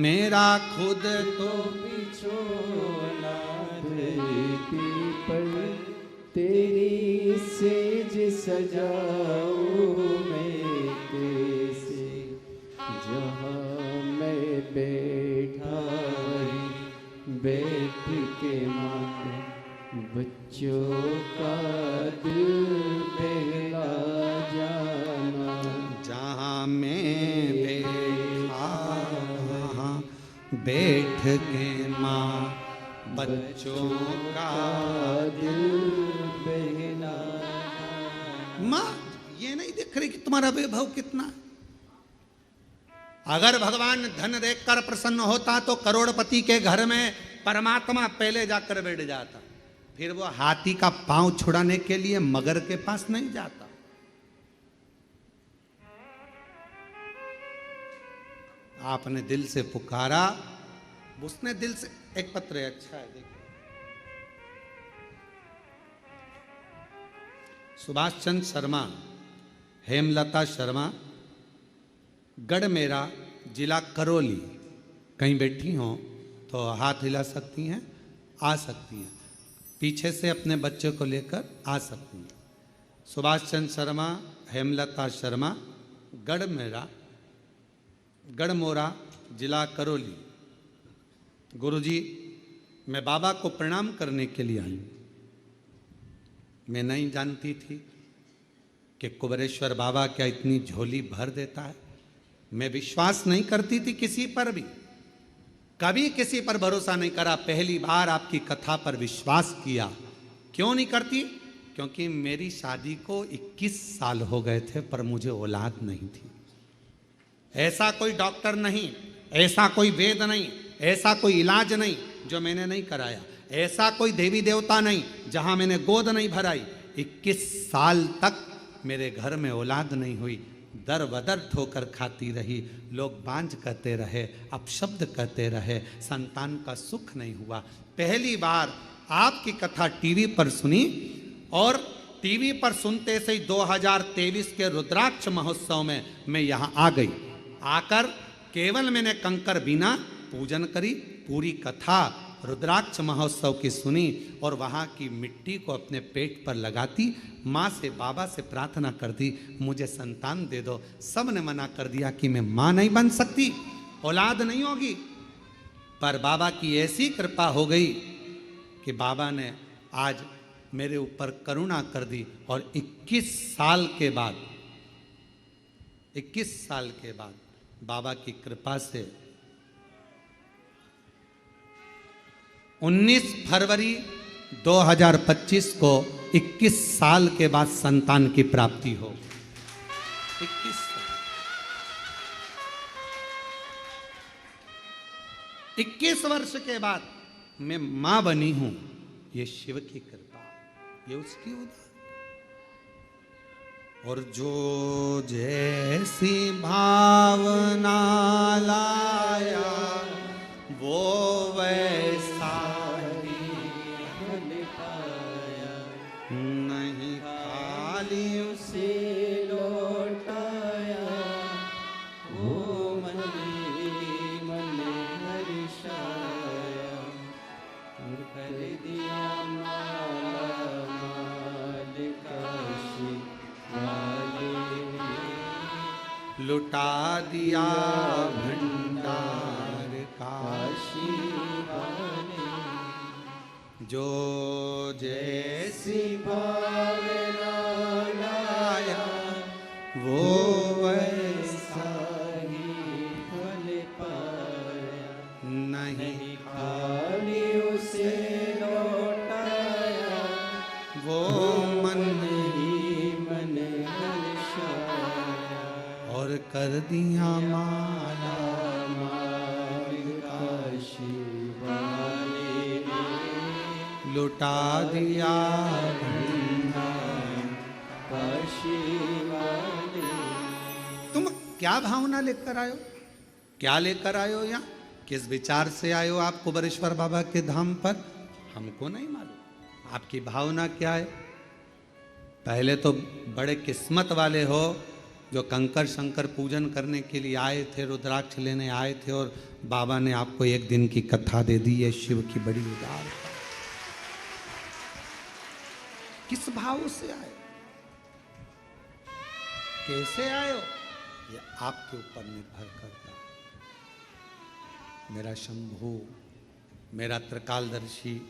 मेरा खुद तो बिछोना धरती पर, तेरी सेज सजाऊं मैं कैसे, जहाँ मैं बैठा बैठ के माँ बच्चों का दिल बहला जाना। जहाँ मैं बैठा वहाँ बैठ के माँ बच्चों का दिल बहला माँ ये नहीं दिख रही कि तुम्हारा वैभव कितना। अगर भगवान धन देखकर प्रसन्न होता तो करोड़पति के घर में परमात्मा पहले जाकर बैठ जाता, फिर वो हाथी का पांव छुड़ाने के लिए मगर के पास नहीं जाता। आपने दिल से पुकारा, उसने दिल से। एक पत्र है, अच्छा है, देखिए। सुभाष चंद्र शर्मा, हेमलता शर्मा, गढ़मेरा, जिला करौली। कहीं बैठी हो तो हाथ हिला सकती हैं, आ सकती हैं, पीछे से अपने बच्चे को लेकर आ सकती हैं। सुभाष चंद्र शर्मा, हेमलता शर्मा, गढ़मेरा, गढ़मोरा, जिला करौली। गुरुजी, मैं बाबा को प्रणाम करने के लिए आई हूँ। मैं नहीं जानती थी कि कुबेरेश्वर बाबा क्या इतनी झोली भर देता है। मैं विश्वास नहीं करती थी किसी पर भी, कभी किसी पर भरोसा नहीं करा। पहली बार आपकी कथा पर विश्वास किया। क्यों नहीं करती? क्योंकि मेरी शादी को 21 साल हो गए थे पर मुझे औलाद नहीं थी। ऐसा कोई डॉक्टर नहीं, ऐसा कोई वेद नहीं, ऐसा कोई इलाज नहीं जो मैंने नहीं कराया, ऐसा कोई देवी देवता नहीं जहां मैंने गोद नहीं भराई। 21 साल तक मेरे घर में औलाद नहीं हुई, दर बदर ठोकर खाती रही, लोग बांझ कहते रहे, अपशब्द कहते रहे, संतान का सुख नहीं हुआ। पहली बार आपकी कथा टीवी पर सुनी और टीवी पर सुनते से ही 2023 के रुद्राक्ष महोत्सव में मैं यहाँ आ गई। आकर केवल मैंने कंकर बीना पूजन करी, पूरी कथा रुद्राक्ष महोत्सव की सुनी और वहाँ की मिट्टी को अपने पेट पर लगाती, माँ से बाबा से प्रार्थना कर दी, मुझे संतान दे दो। सब ने मना कर दिया कि मैं माँ नहीं बन सकती, औलाद नहीं होगी। पर बाबा की ऐसी कृपा हो गई कि बाबा ने आज मेरे ऊपर करुणा कर दी और 21 साल के बाद बाबा की कृपा से 19 फरवरी 2025 को 21 साल के बाद संतान की प्राप्ति हो। 21 वर्ष के बाद मैं मां बनी हूं। ये शिव की कृपा, ये उसकी उदार। और जो जैसी भावना लाया वो वैसा ही फल पाया, नहीं खाली उसे लौटाया, वो मन मन हर्षाया और कर दिया माला माल काशी वाले ने, लुटा दिया भंडार काशी वाले जो जैसी भावना लाया वो वैसा ही फल पाया, नहीं खाली उसे लौटाया, वो मन ही मन हर्षाया और कर दिया माला माल काशी वाले ने, लुटा दिया भंडार काशी वाले। तुम क्या भावना लेकर आयो, क्या लेकर आयो यहाँ, किस विचार से आयो आप कुबेरेश्वर बाबा के धाम पर, हमको नहीं मालूम। आपकी भावना क्या है? पहले तो बड़े किस्मत वाले हो जो कंकर शंकर पूजन करने के लिए आए थे, रुद्राक्ष लेने आए थे और बाबा ने आपको एक दिन की कथा दे दी। है शिव की बड़ी उदार। किस भाव से आए, कैसे आए हो, ये आपके ऊपर निर्भर करता है। मेरा शंभू मेरा त्रिकालदर्शी,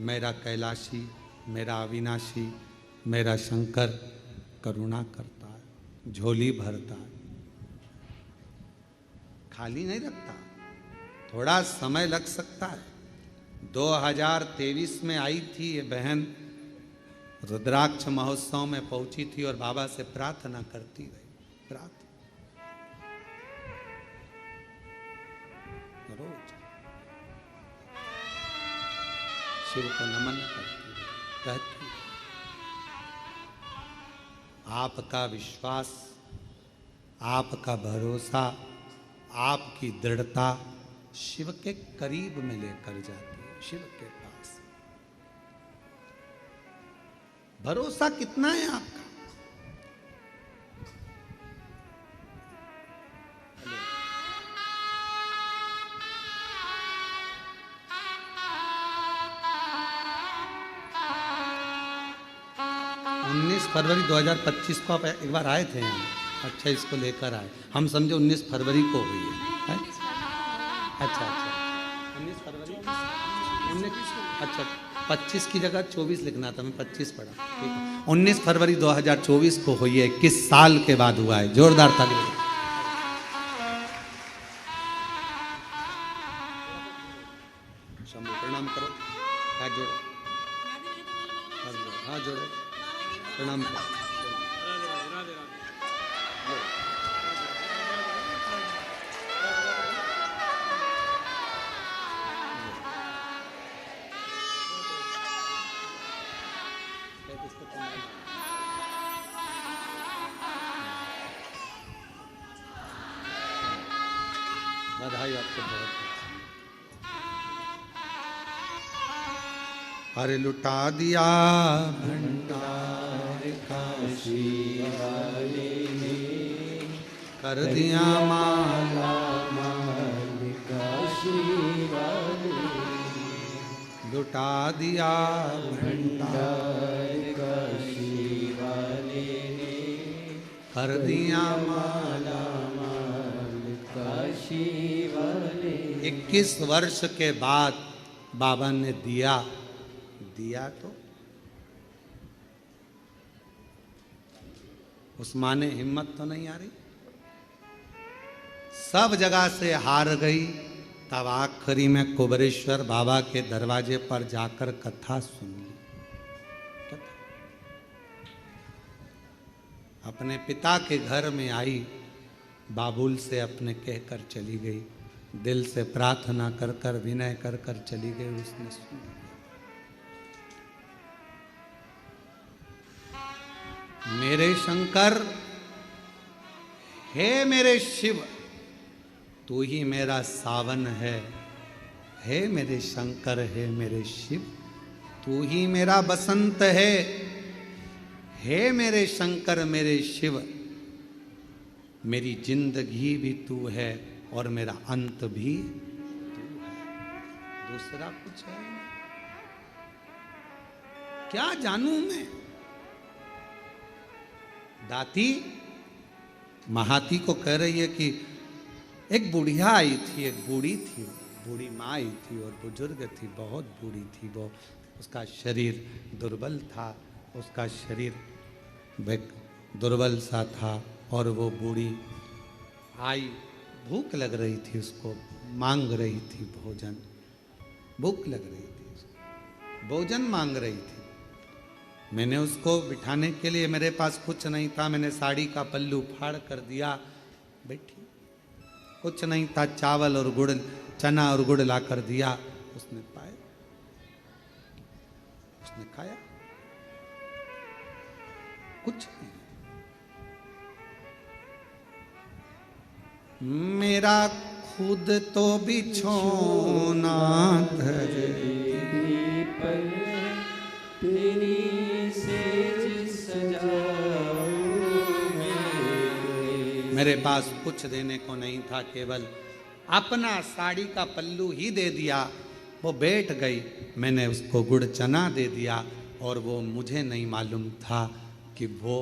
मेरा कैलाशी, मेरा अविनाशी, मेरा शंकर करुणा करता है, झोली भरता है, खाली नहीं रखता। थोड़ा समय लग सकता है। 2023 में आई थी ये बहन, रुद्राक्ष महोत्सव में पहुंची थी और बाबा से प्रार्थना करती रही, प्रार्थना रोज शिव को नमन करती रही, कहती आपका विश्वास, आपका भरोसा, आपकी दृढ़ता शिव के करीब में लेकर जाती है, शिव के पास। भरोसा कितना है आपका? फरवरी 2025 को आप एक बार आए थे यहाँ। अच्छा, इसको लेकर आए, हम समझे 19 फरवरी को हुई है। अच्छा, 19 फरवरी, 19, अच्छा 25 की जगह 24 लिखना था, मैं 25 पढ़ा, ठीक है। 19 फरवरी 2024 को हुई है, 21 साल के बाद हुआ है। जोरदार ताली बजाओ। शंभू प्रणाम करो, हाथ जोड़ो, हाथ जोड़ो, प्रणाम करो। बधाई आपको बहुत। अरे लुटा दिया भंडार काशी वाले ने, कर दिया माला माल काशी वाले ने, लुटा दिया भंडार काशी वाले ने, कर दिया माला माल काशी वाले। 21 वर्ष के बाद बाबा ने दिया तो उस माँ ने हिम्मत तो नहीं आ रही, सब जगह से हार गई। तब आखिरी में कुबरेश्वर बाबा के दरवाजे पर जाकर कथा सुन ली। अपने पिता के घर में आई, बाबुल से अपने कहकर चली गई, दिल से प्रार्थना कर कर विनय कर कर चली गई। उसने सुन लिया। मेरे शंकर, हे मेरे शिव, तू ही मेरा सावन है। हे मेरे शंकर, हे मेरे शिव, तू ही मेरा बसंत है। हे मेरे शंकर, मेरे शिव, मेरी जिंदगी भी तू है और मेरा अंत भी तू है, दूसरा कुछ है नहीं। क्या जानूं मैं? दाती महाती को कह रही है कि एक बुढ़िया आई थी, एक बूढ़ी थी, बूढ़ी माँ आई थी और बुजुर्ग थी, बहुत बूढ़ी थी वो। उसका शरीर दुर्बल था, उसका शरीर दुर्बल सा था और वो बूढ़ी आई, भूख लग रही थी उसको, मांग रही थी भोजन, भूख लग रही थी उसको, भोजन मांग रही थी। मैंने उसको बिठाने के लिए, मेरे पास कुछ नहीं था, मैंने साड़ी का पल्लू फाड़ कर दिया, बैठी। कुछ नहीं था, चावल और गुड़, चना और गुड़ ला कर दिया, उसने पाया, उसने खाया, कुछ नहीं। मेरा खुद तो बिछोना धरे पर तेरी सेज सजाऊं मेरे पास कुछ देने को नहीं था, केवल अपना साड़ी का पल्लू ही दे दिया। वो बैठ गई, मैंने उसको गुड़ चना दे दिया और वो मुझे नहीं मालूम था कि वो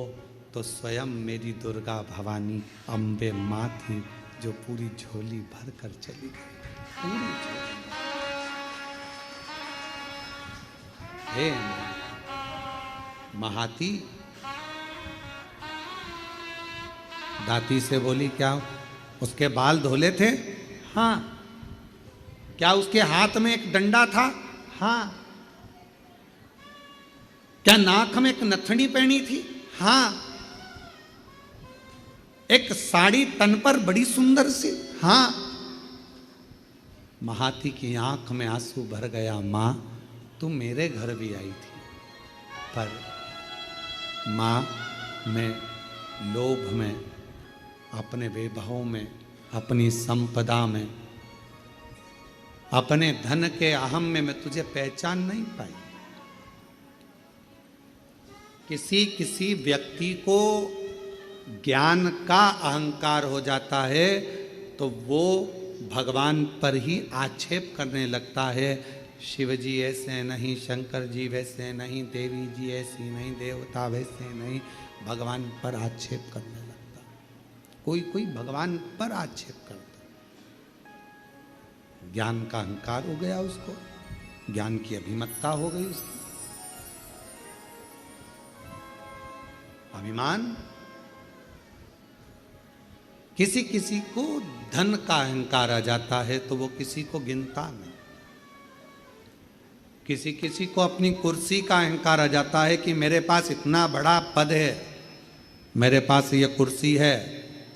तो स्वयं मेरी दुर्गा भवानी अम्बे माँ थी, जो पूरी झोली भर कर चली गई, पूरी झोली। हे महाती दाती से बोली, क्या उसके बाल धोले थे? हाँ। क्या उसके हाथ में एक डंडा था? हाँ। क्या नाक में एक नथनी पहनी थी? हाँ। एक साड़ी तन पर बड़ी सुंदर सी? हाँ। महाती की आंख में आंसू भर गया। मां, तू मेरे घर भी आई थी, पर मां, मैं लोभ में, अपने वैभव में, अपनी संपदा में, अपने धन के अहम में मैं तुझे पहचान नहीं पाई। किसी किसी व्यक्ति को ज्ञान का अहंकार हो जाता है तो वो भगवान पर ही आक्षेप करने लगता है। शिव जी ऐसे नहीं, शंकर जी वैसे नहीं, देवी जी ऐसी नहीं, देवता वैसे नहीं, भगवान पर आक्षेप करने लगता। कोई कोई भगवान पर आक्षेप करता। ज्ञान का अहंकार हो गया उसको, ज्ञान की अभिमत्ता हो गई उसकी, अभिमान। किसी किसी को धन का अहंकार आ जाता है तो वो किसी को गिनता नहीं। किसी किसी को अपनी कुर्सी का अहंकार आ जाता है कि मेरे पास इतना बड़ा पद है, मेरे पास ये कुर्सी है,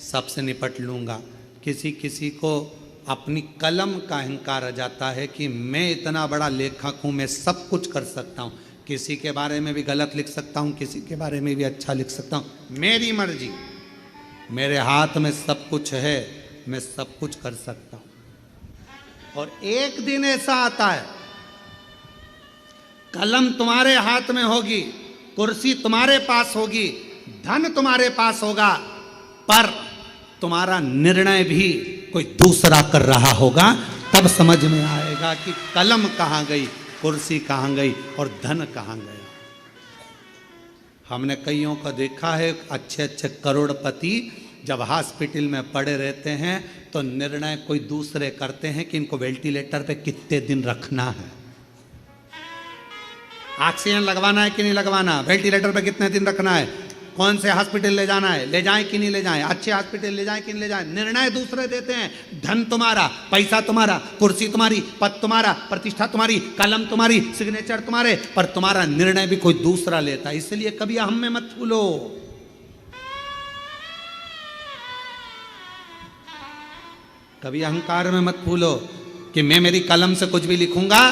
सबसे निपट लूंगा। किसी किसी को अपनी कलम का अहंकार आ जाता है कि मैं इतना बड़ा लेखक हूं, मैं सब कुछ कर सकता हूं, किसी के बारे में भी गलत लिख सकता हूं, किसी के बारे में भी अच्छा लिख सकता हूं, मेरी मर्जी, मेरे हाथ में सब कुछ है, मैं सब कुछ कर सकता हूं। और एक दिन ऐसा आता है, कलम तुम्हारे हाथ में होगी, कुर्सी तुम्हारे पास होगी, धन तुम्हारे पास होगा, पर तुम्हारा निर्णय भी कोई दूसरा कर रहा होगा। तब समझ में आएगा कि कलम कहां गई, कुर्सी कहां गई और धन कहां गया। हमने कईयों को देखा है, अच्छे अच्छे करोड़पति जब हॉस्पिटल में पड़े रहते हैं तो निर्णय कोई दूसरे करते हैं कि इनको वेंटिलेटर पे कितने दिन रखना है, ऑक्सीजन लगवाना है कि नहीं लगवाना, वेंटिलेटर पे कितने दिन रखना है, कौन से हॉस्पिटल ले जाना है, ले जाएं कि नहीं ले जाएं, अच्छे हॉस्पिटल ले जाएं कि नहीं ले जाएं। निर्णय दूसरे देते हैं। धन तुम्हारा, पैसा तुम्हारा, कुर्सी तुम्हारी, पद तुम्हारा, प्रतिष्ठा तुम्हारी, कलम तुम्हारी, सिग्नेचर तुम्हारे, पर तुम्हारा निर्णय भी कोई दूसरा लेता है। इसलिए कभी हम में मत भूलो। कभी अहंकार में मत भूलो कि मैं मेरी कलम से कुछ भी लिखूंगा,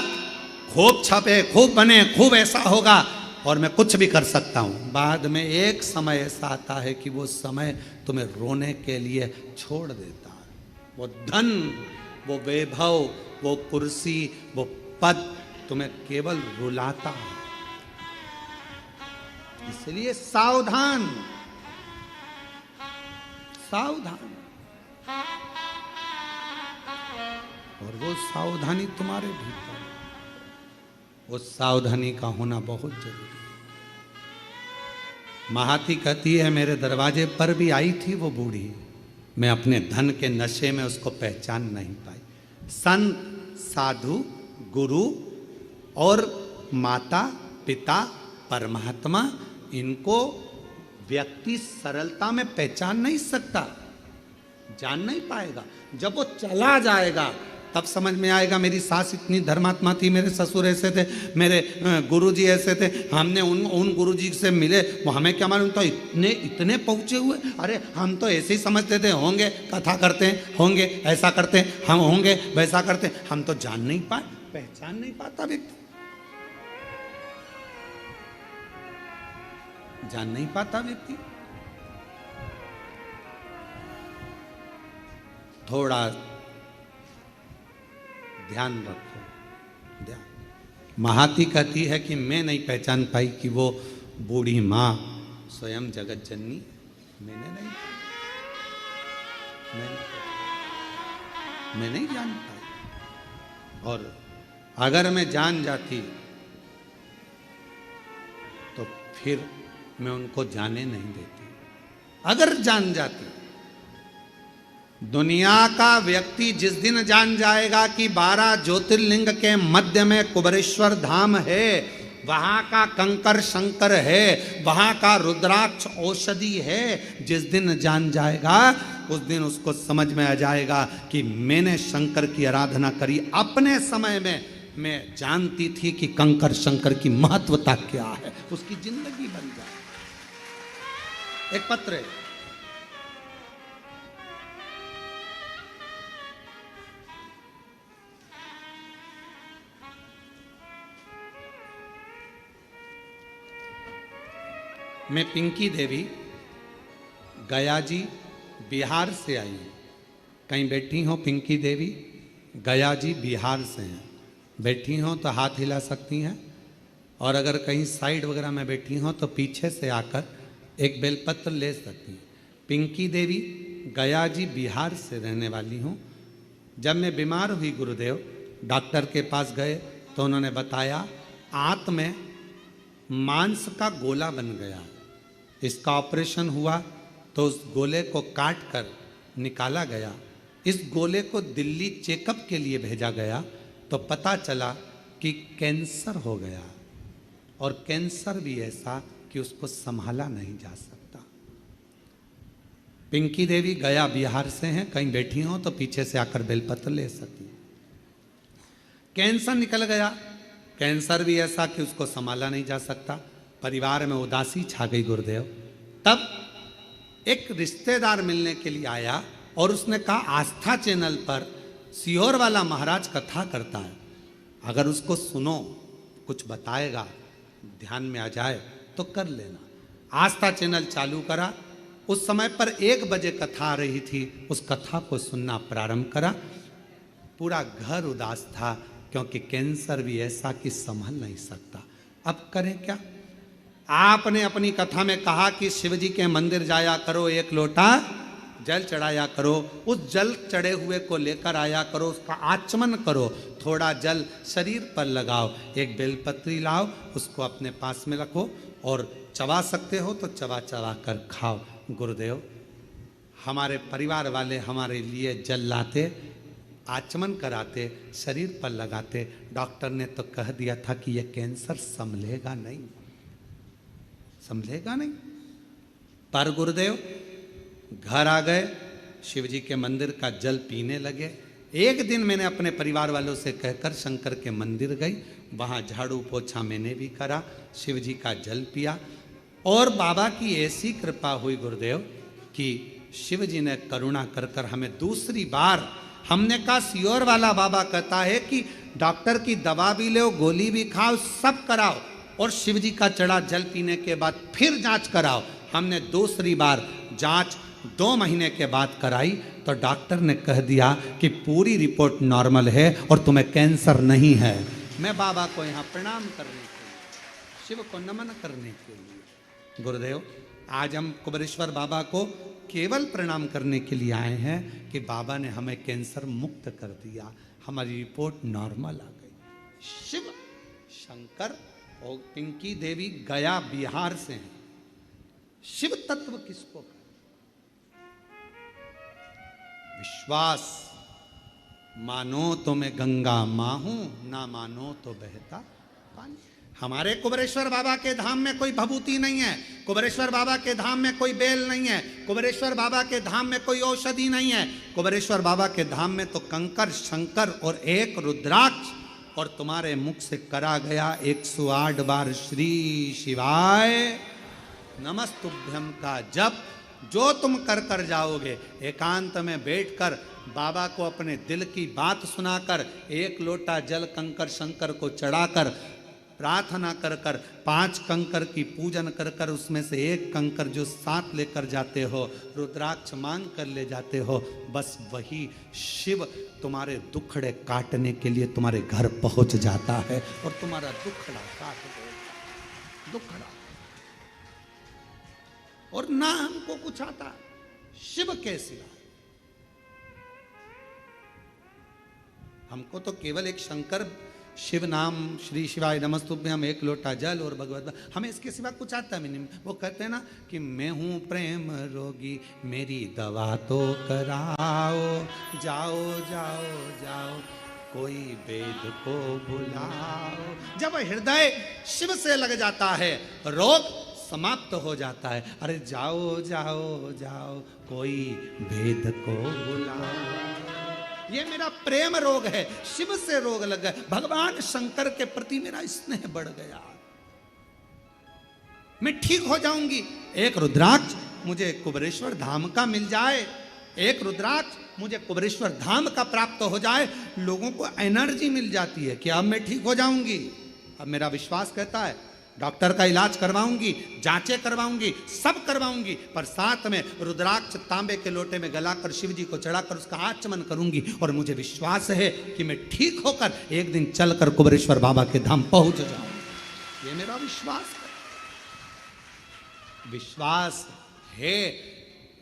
खूब छपे, खूब बने, खूब ऐसा होगा और मैं कुछ भी कर सकता हूं। बाद में एक समय ऐसा आता है कि वो समय तुम्हें रोने के लिए छोड़ देता है। वो धन, वो वैभव, वो कुर्सी, वो पद तुम्हें केवल रुलाता है। इसलिए सावधान, सावधान। और वो सावधानी तुम्हारे भीतर, उस सावधानी का होना बहुत जरूरी है। महाती कहती है, मेरे दरवाजे पर भी आई थी वो बूढ़ी, मैं अपने धन के नशे में उसको पहचान नहीं पाई। संत, साधु, गुरु और माता पिता परमात्मा, इनको व्यक्ति सरलता में पहचान नहीं सकता, जान नहीं पाएगा। जब वो चला जाएगा तब समझ में आएगा, मेरी सास इतनी धर्मात्मा थी, मेरे ससुर ऐसे थे, मेरे गुरुजी ऐसे थे, हमने उन गुरुजी से मिले, वो हमें क्या मालूम था इतने पहुँचे हुए। अरे हम तो ऐसे ही समझते थे, होंगे कथा करते हैं, होंगे ऐसा करते हैं, हम होंगे वैसा करते हैं। हम तो जान नहीं पाए, पहचान नहीं पाता व्यक्ति, जान नहीं पाता व्यक्ति। थोड़ा ध्यान रखो, ध्यान। महाती कहती है कि मैं नहीं पहचान पाई कि वो बूढ़ी माँ स्वयं जगत जननी, मैं नहीं जान पाई। और अगर मैं जान जाती तो फिर मैं उनको जाने नहीं देती। अगर जान जाती, दुनिया का व्यक्ति जिस दिन जान जाएगा कि 12 ज्योतिर्लिंग के मध्य में कुबेरेश्वर धाम है, वहां का कंकर शंकर है, वहां का रुद्राक्ष औषधि है। जिस दिन जान जाएगा उस दिन उसको समझ में आ जाएगा कि मैंने शंकर की आराधना करी। अपने समय में मैं जानती थी कि कंकर शंकर की महत्वता क्या है, उसकी जिंदगी बन जाए। एक पत्र है, मैं पिंकी देवी गया जी बिहार से आई हूँ। कहीं बैठी हो पिंकी देवी? गया जी बिहार से हैं। बैठी हो तो हाथ हिला सकती हैं, और अगर कहीं साइड वगैरह में बैठी हो तो पीछे से आकर एक बेलपत्र ले सकती हैं। पिंकी देवी गया जी बिहार से रहने वाली हूँ। जब मैं बीमार हुई गुरुदेव, डॉक्टर के पास गए तो उन्होंने बताया आंत में मांस का गोला बन गया। इसका ऑपरेशन हुआ तो उस गोले को काट कर निकाला गया। इस गोले को दिल्ली चेकअप के लिए भेजा गया तो पता चला कि कैंसर हो गया, और कैंसर भी ऐसा कि उसको संभाला नहीं जा सकता। पिंकी देवी गया बिहार से हैं, कहीं बैठी हो तो पीछे से आकर बेलपत्र ले सकती हैं। कैंसर निकल गया, कैंसर भी ऐसा कि उसको संभाला नहीं जा सकता। परिवार में उदासी छा गई गुरुदेव। तब एक रिश्तेदार मिलने के लिए आया और उसने कहा आस्था चैनल पर सीहोर वाला महाराज कथा करता है, अगर उसको सुनो, कुछ बताएगा, ध्यान में आ जाए तो कर लेना। आस्था चैनल चालू करा। उस समय पर 1 बजे कथा आ रही थी। उस कथा को सुनना प्रारंभ करा। पूरा घर उदास था, क्योंकि कैंसर भी ऐसा कि संभल नहीं सकता। अब करें क्या? आपने अपनी कथा में कहा कि शिव जी के मंदिर जाया करो, 1 लोटा जल चढ़ाया करो, उस जल चढ़े हुए को लेकर आया करो, उसका आचमन करो, थोड़ा जल शरीर पर लगाओ, एक बेलपत्री लाओ, उसको अपने पास में रखो, और चबा सकते हो तो चबा चबा कर खाओ। गुरुदेव, हमारे परिवार वाले हमारे लिए जल लाते, आचमन कराते, शरीर पर लगाते। डॉक्टर ने तो कह दिया था कि यह कैंसर संभलेगा नहीं, संभलेगा नहीं। पर गुरुदेव घर आ गए, शिव जी के मंदिर का जल पीने लगे। एक दिन मैंने अपने परिवार वालों से कहकर शंकर के मंदिर गई, वहाँ झाड़ू पोछा मैंने भी करा, शिव जी का जल पिया, और बाबा की ऐसी कृपा हुई गुरुदेव कि शिव जी ने करुणा कर कर हमें दूसरी बार, हमने कहा सीहोर वाला बाबा कहता है कि डॉक्टर की दवा भी लो, गोली भी खाओ, सब कराओ, और शिव जी का चढ़ा जल पीने के बाद फिर जांच कराओ। हमने दूसरी बार जांच 2 महीने के बाद कराई तो डॉक्टर ने कह दिया कि पूरी रिपोर्ट नॉर्मल है और तुम्हें कैंसर नहीं है। मैं बाबा को यहाँ प्रणाम करने के लिए, शिव को नमन करने के लिए, गुरुदेव आज हम कुबेरेश्वर बाबा को केवल प्रणाम करने के लिए आए हैं कि बाबा ने हमें कैंसर मुक्त कर दिया, हमारी रिपोर्ट नॉर्मल आ गई। शिव शंकर और पिंकी देवी गया बिहार से हैं। शिव तत्व किसको? विश्वास मानो तो मैं गंगा मां हूं, ना मानो तो बहता पानी। हमारे कुबेरेश्वर बाबा के धाम में कोई भभूति नहीं है, कुबेरेश्वर बाबा के धाम में कोई बेल नहीं है, कुबेरेश्वर बाबा के धाम में कोई औषधि नहीं है। कुबेरेश्वर बाबा के धाम में तो कंकर शंकर और एक रुद्राक्ष, और तुम्हारे मुख से करा गया 108 बार श्री शिवाय नमस्तुभ्यम का जप, जो तुम कर कर जाओगे। एकांत में बैठकर बाबा को अपने दिल की बात सुनाकर, 1 लोटा जल कंकर शंकर को चढ़ाकर, प्रार्थना कर कर 5 कंकर की पूजन कर कर, उसमें से 1 कंकर जो साथ लेकर जाते हो, रुद्राक्ष मांग कर ले जाते हो, बस वही शिव तुम्हारे दुखड़े काटने के लिए तुम्हारे घर पहुंच जाता है और तुम्हारा दुखड़ा काट देगा। दुखड़ा, और ना हमको कुछ आता शिव के सिवा। हमको तो केवल एक शंकर शिव नाम, श्री शिवाय नमस्तुभ्यम, 1 लोटा जल और भगवत, हमें इसके सिवा कुछ आता भी नहीं। वो कहते हैं ना कि मैं हूँ प्रेम रोगी, मेरी दवा तो कराओ, जाओ जाओ जाओ। कोई वेद को बुलाओ। जब हृदय शिव से लग जाता है, रोग समाप्त हो जाता है। अरे जाओ जाओ जाओ, कोई वेद को बुलाओ। ये मेरा प्रेम रोग है, शिव से रोग लग गया, भगवान शंकर के प्रति मेरा स्नेह बढ़ गया, मैं ठीक हो जाऊंगी। एक रुद्राक्ष मुझे कुबेरेश्वर धाम का मिल जाए, एक रुद्राक्ष मुझे कुबेरेश्वर धाम का प्राप्त हो जाए, लोगों को एनर्जी मिल जाती है कि अब मैं ठीक हो जाऊंगी। अब मेरा विश्वास कहता है डॉक्टर का इलाज करवाऊंगी, जांचें करवाऊंगी, सब करवाऊंगी, पर साथ में रुद्राक्ष तांबे के लोटे में गलाकर शिव जी को चढ़ाकर उसका आचमन करूंगी। और मुझे विश्वास है कि मैं ठीक होकर एक दिन चलकर कुबेरेश्वर बाबा के धाम पहुंच जाऊंगी। ये मेरा विश्वास है। विश्वास है।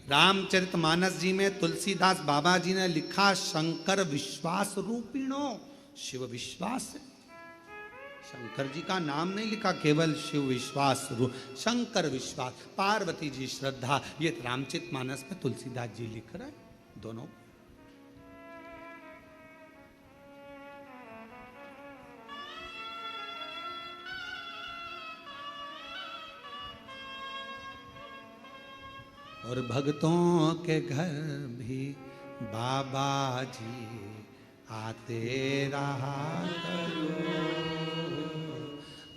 रामचरितमानस जी में तुलसीदास बाबा जी ने लिखा, शंकर विश्वास रूपिणो, शिव विश्वास है। शंकर जी का नाम नहीं लिखा, केवल शिव विश्वास रूप, शंकर विश्वास, पार्वती जी श्रद्धा, ये रामचरितमानस में तुलसीदास जी लिख रहे हैं दोनों। और भक्तों के घर भी बाबा जी आते रहा करो,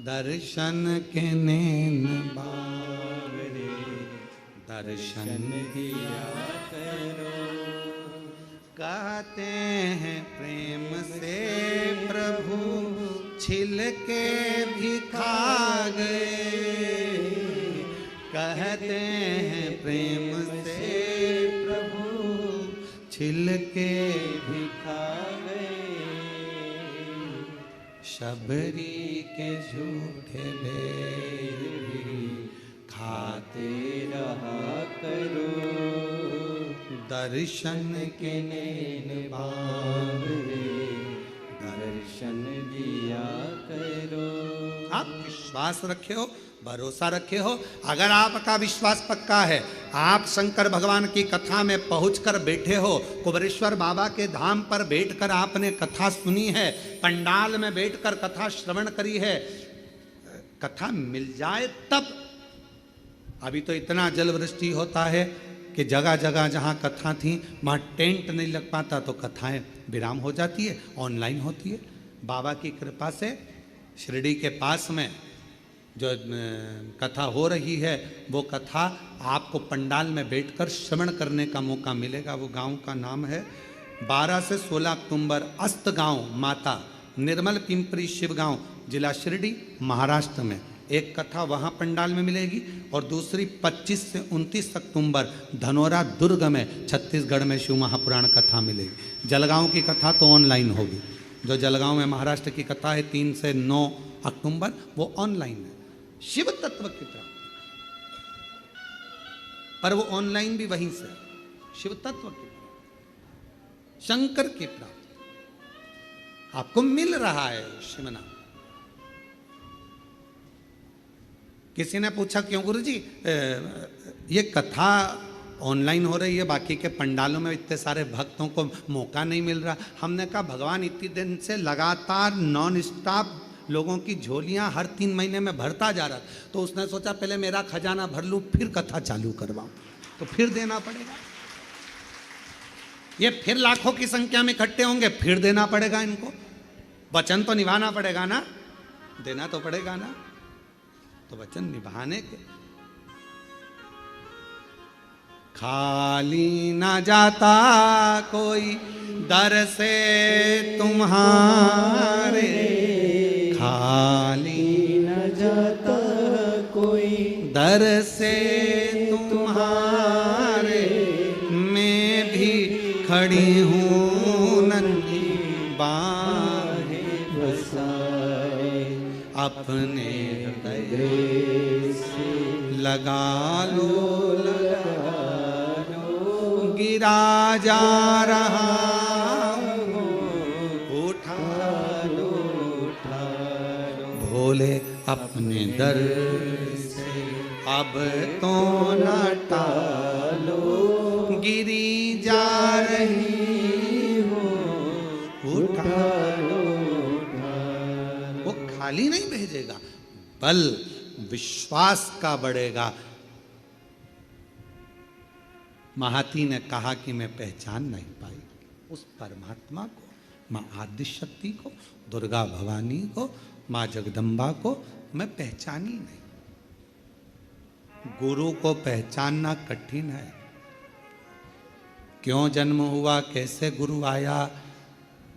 दर्शन के नैन बावरे दर्शन दिया करो। कहते हैं प्रेम से प्रभु छिल के भी खा गए, कहते हैं प्रेम से प्रभु छिल के भी खा गए, शबरी के झूठे बेर भी खाते रहा करो, दर्शन के नैन बावरे दर्शन दिया करो। आप विश्वास रखे हो, भरोसा रखे हो। अगर आपका विश्वास पक्का है, आप शंकर भगवान की कथा में पहुंचकर बैठे हो, कुबेरेश्वर बाबा के धाम पर बैठकर आपने कथा सुनी है, पंडाल में बैठकर कथा श्रवण करी है, कथा मिल जाए तब। अभी तो इतना जल वृष्टि होता है कि जगह जगह जहाँ कथा थी वहाँ टेंट नहीं लग पाता, तो कथाएं विराम हो जाती है, ऑनलाइन होती है। बाबा की कृपा से शिरडी के पास में जो कथा हो रही है, वो कथा आपको पंडाल में बैठकर श्रवण करने का मौका मिलेगा। वो गांव का नाम है 12 से 16 अक्टूबर, अस्त गांव माता, निर्मल पिंपरी शिव गांव, जिला शिरडी, महाराष्ट्र में। एक कथा वहाँ पंडाल में मिलेगी और दूसरी 25 से 29 अक्टूबर धनोरा दुर्ग में, छत्तीसगढ़ में शिव महापुराण कथा मिलेगी। जलगांव की कथा तो ऑनलाइन होगी। जो जलगांव में महाराष्ट्र की कथा है 3 से 9 अक्टूबर, वो ऑनलाइन है। शिव तत्व की प्राप्ति, पर वो ऑनलाइन भी वहीं से, शिव तत्व की प्राप्ति, शंकर की प्राप्ति आपको मिल रहा है। शिवनाम। किसी ने पूछा क्यों गुरुजी ये कथा ऑनलाइन हो रही है, बाकी के पंडालों में इतने सारे भक्तों को मौका नहीं मिल रहा। हमने कहा भगवान इतनी दिन से लगातार नॉन स्टॉप लोगों की झोलियां हर 3 महीने में भरता जा रहा, तो उसने सोचा पहले मेरा खजाना भर लूं, फिर कथा चालू करवाऊं, तो फिर देना पड़ेगा। ये फिर लाखों की संख्या में इकट्ठे होंगे, फिर देना पड़ेगा इनको। वचन तो निभाना पड़ेगा ना, देना तो पड़ेगा ना, तो वचन निभाने के। खाली ना जाता कोई दर से तुम्हारे, खाली न जाता कोई दर से तुम्हारे, मैं भी खड़ी हूँ नन्ही बाहें बसाए, अपने हृदय से लगा लो, गिरा जा रहा भोले अपने दर से, अब तो न टालो, गिरी जा रही हो, उठा खाली नहीं भेजेगा, बल विश्वास का बढ़ेगा। महाती ने कहा कि मैं पहचान नहीं पाई उस परमात्मा को, माँ आदि शक्ति को, दुर्गा भवानी को, माँ जगदम्बा को मैं पहचानी नहीं। गुरु को पहचानना कठिन है। क्यों जन्म हुआ, कैसे गुरु आया,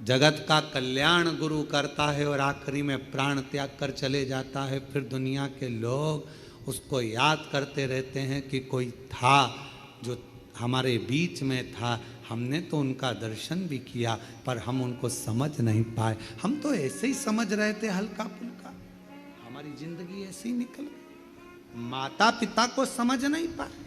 जगत का कल्याण गुरु करता है और आखिरी में प्राण त्याग कर चले जाता है। फिर दुनिया के लोग उसको याद करते रहते हैं कि कोई था जो हमारे बीच में था, हमने तो उनका दर्शन भी किया पर हम उनको समझ नहीं पाए। हम तो ऐसे ही समझ रहे थे हल्का फुल्का, हमारी जिंदगी ऐसी निकल गई। माता पिता को समझ नहीं पाए,